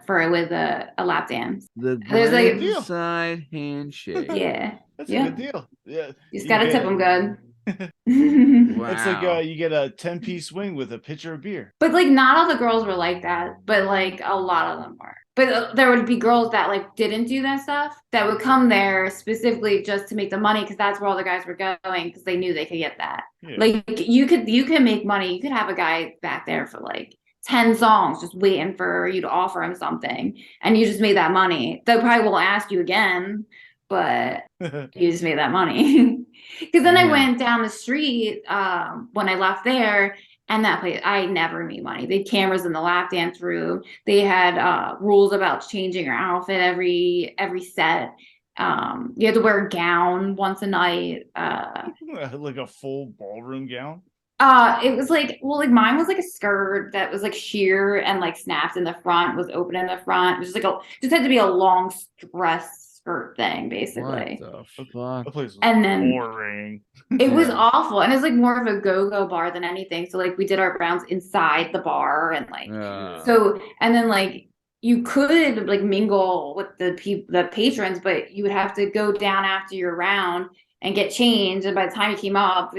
With a lap dance. There's like a side handshake. Yeah. That's a good deal. Yeah. You just gotta tip them good. Wow. It's like you get a 10-piece swing with a pitcher of beer. But like not all the girls were like that, but like a lot of them were. But there would be girls that like didn't do that stuff that would come there specifically just to make the money because that's where all the guys were going because they knew they could get that. Yeah. Like you could make money. You could have a guy back there for like 10 songs just waiting for you to offer him something and you just made that money. They probably won't ask you again, but you just made that money. Because then I went down the street when I left there and that place, I never made money. They had cameras in the lap dance room. They had rules about changing your outfit every set. You had to wear a gown once a night. Like a full ballroom gown? It was like, mine was like a skirt that was like sheer and like snapped in the front, was open in the front. It was just like just had to be a long dress skirt thing, basically. What the fuck? The place was and then boring. It was awful. And it was like more of a go-go bar than anything. So like we did our rounds inside the bar and like and then like you could like mingle with the patrons, but you would have to go down after your round and get changed. And by the time you came up,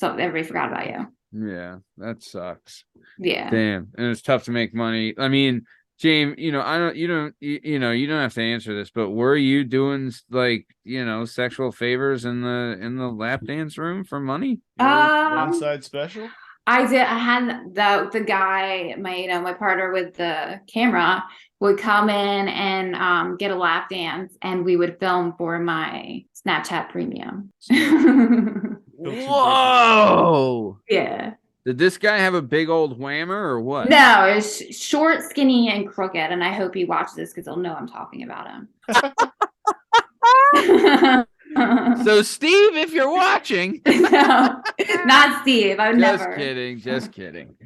everybody forgot about you. Yeah, that sucks. Yeah. Damn. And it's tough to make money. I mean, James, you don't have to answer this, but were you doing like, sexual favors in the lap dance room for money? One side special? I did. I had the guy, my partner with the camera would come in and get a lap dance and we would film for my Snapchat premium. Whoa! Yeah. Did this guy have a big old whammer or what? No, it's short, skinny, and crooked. And I hope he watches this because he'll know I'm talking about him. So, Steve, if you're watching. No, not Steve. I would never. Just kidding.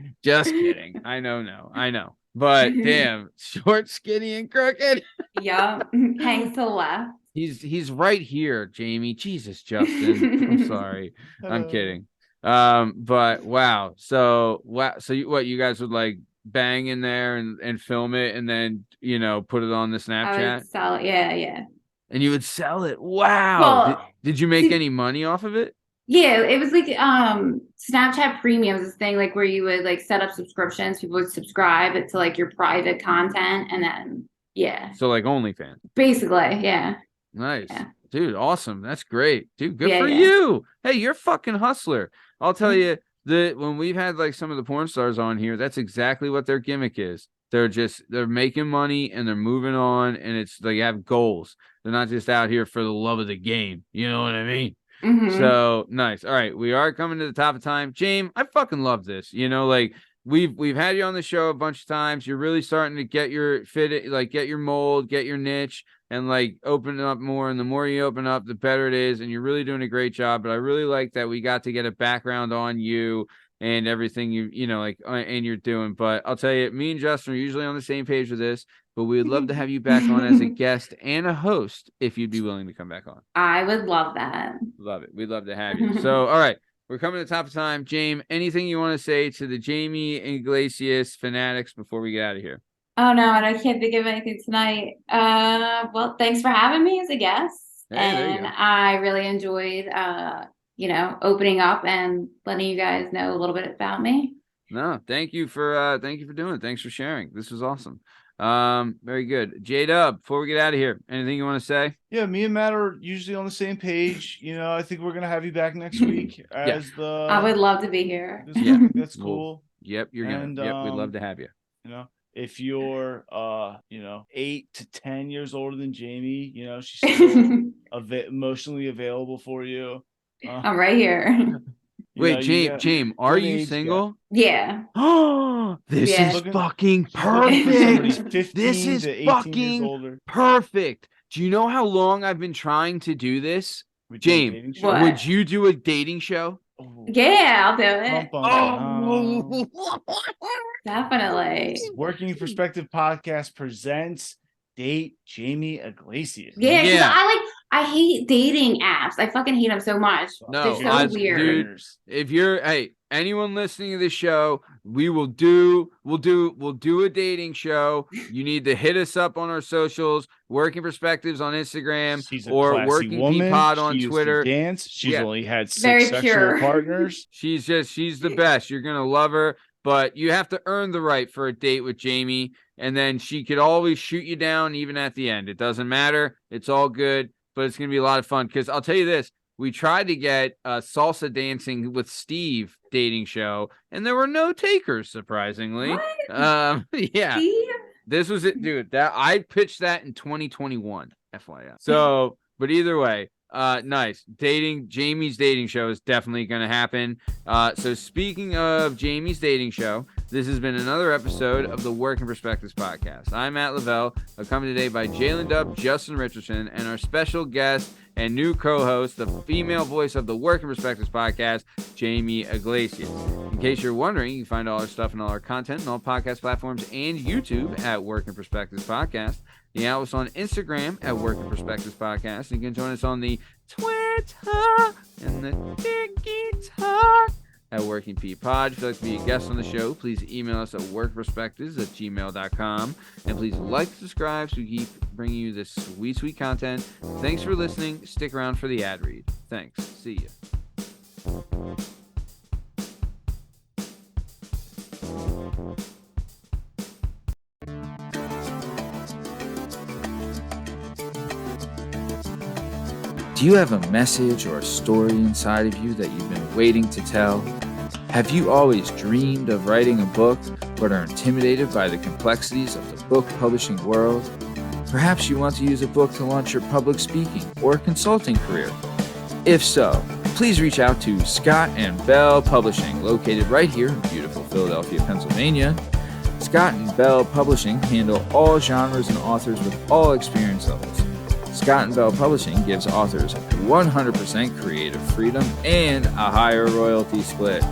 I know. But damn, short, skinny, and crooked. Yep. Hangs to the left. He's right here, Jamie. Jesus, Justin. I'm sorry. I'm kidding. But wow. So you guys would like bang in there and film it and then put it on the I Snapchat? would sell it. Yeah. And you would sell it. Wow. Well, did you make any money off of it? Yeah, it was like Snapchat Premium is this thing like where you would like set up subscriptions. People would subscribe it to like your private content, and then So like OnlyFans. Basically, yeah. Nice. Yeah. Dude, awesome. That's great. Dude, good for Yeah. you. Hey, you're a fucking hustler. I'll tell you that when we've had like some of the porn stars on here, that's exactly what their gimmick is. They're making money and they're moving on, and it's they have goals. They're not just out here for the love of the game. You know what I mean? Mm-hmm. So nice. All right, we are coming to the top of time. James, I fucking love this. Like we've had you on the show a bunch of times. You're really starting to get your get your mold, get your niche, and like open up more. And the more you open up, the better it is. And you're really doing a great job. But I really like that we got to get a background on you and everything and you're doing. But I'll tell you, me and Justin are usually on the same page with this. But we'd love to have you back on as a guest and a host if you'd be willing to come back on. I would love that. Love it. We'd love to have you. So, all right. We're coming to the top of time. James, anything you want to say to the Jamie Iglesias fanatics before we get out of here? Oh, no, and I can't think of anything tonight. Well, thanks for having me as a guest. Hey, there you and go. I really enjoyed, opening up and letting you guys know a little bit about me. No, thank you for doing it. Thanks for sharing. This was awesome. Very good. JDub, before we get out of here, anything you want to say? Yeah, me and Matt are usually on the same page. I think we're gonna have you back next week as the. I would love to be here. Yeah. That's cool. Yep, you're gonna. And, yep, we'd love to have you. If you're 8 to 10 years older than Jamie, she's still emotionally available for you. I'm right here. Wait, James, are you single? Yeah. Oh, this Yeah. is fucking Somebody perfect. 15 This is to 18 years fucking older. perfect. Do you know how long I've been trying to do this? We do a James, dating show? What? would you do a dating show? Oh. Yeah, I'll do it. Bum, bum, bum. Definitely. Working Perspective Podcast presents Date Jamie Iglesias. Yeah, because Yeah. I hate dating apps. I fucking hate them so much. No, They're so weird. dude, if you're anyone listening to this show, we'll do a dating show. You need to hit us up on our socials, Working Perspectives on Instagram, She's a or classy Working woman. Pod on She used to Twitter. dance. She's Yeah. only had 6 Very sexual pure. partners. She's the best. You're gonna love her, but you have to earn the right for a date with Jamie, and then she could always shoot you down even at the end. It doesn't matter. It's all good, but it's gonna be a lot of fun. Because I'll tell you this. We tried to get a salsa dancing with Steve dating show, and there were no takers, surprisingly. What? Yeah, Steve? this was it, dude. That I pitched that in 2021, FYI. So, but either way, nice. Jamie's dating show is definitely going to happen. So speaking of Jamie's dating show, this has been another episode of the Working Perspectives podcast. I'm Matt Lavelle, accompanied today by JDub, Justin Richardson, and our special guest and new co-host, the female voice of the Working Perspectives podcast, Jamie Iglesias. In case you're wondering, you can find all our stuff and all our content on all podcast platforms and YouTube at Working Perspectives Podcast. You can follow us on Instagram at Working Perspectives Podcast. And you can join us on the Twitter and the TikTok at Working P Pod. If you'd like to be a guest on the show, please email us at workperspectives@gmail.com. And please like, subscribe so we keep bringing you this sweet, sweet content. Thanks for listening. Stick around for the ad read. Thanks. See ya. Do you have a message or a story inside of you that you've been waiting to tell? Have you always dreamed of writing a book, but are intimidated by the complexities of the book publishing world? Perhaps you want to use a book to launch your public speaking or consulting career. If so, please reach out to Scott and Bell Publishing, located right here in beautiful Philadelphia, Pennsylvania. Scott and Bell Publishing handle all genres and authors with all experience levels. Scott and Bell Publishing gives authors 100% creative freedom and a higher royalty split.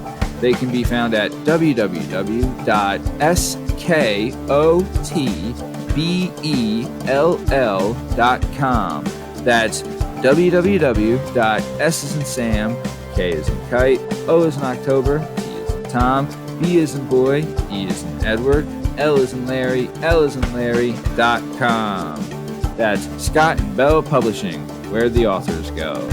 They can be found at www.skotbell.com. That's www.s as in Sam, K as in Kite, O as in October, T as in Tom, B as in Boy, E as in Edward, L as in Larry, L as in Larry.com. That's Scott and Bell Publishing, where the authors go.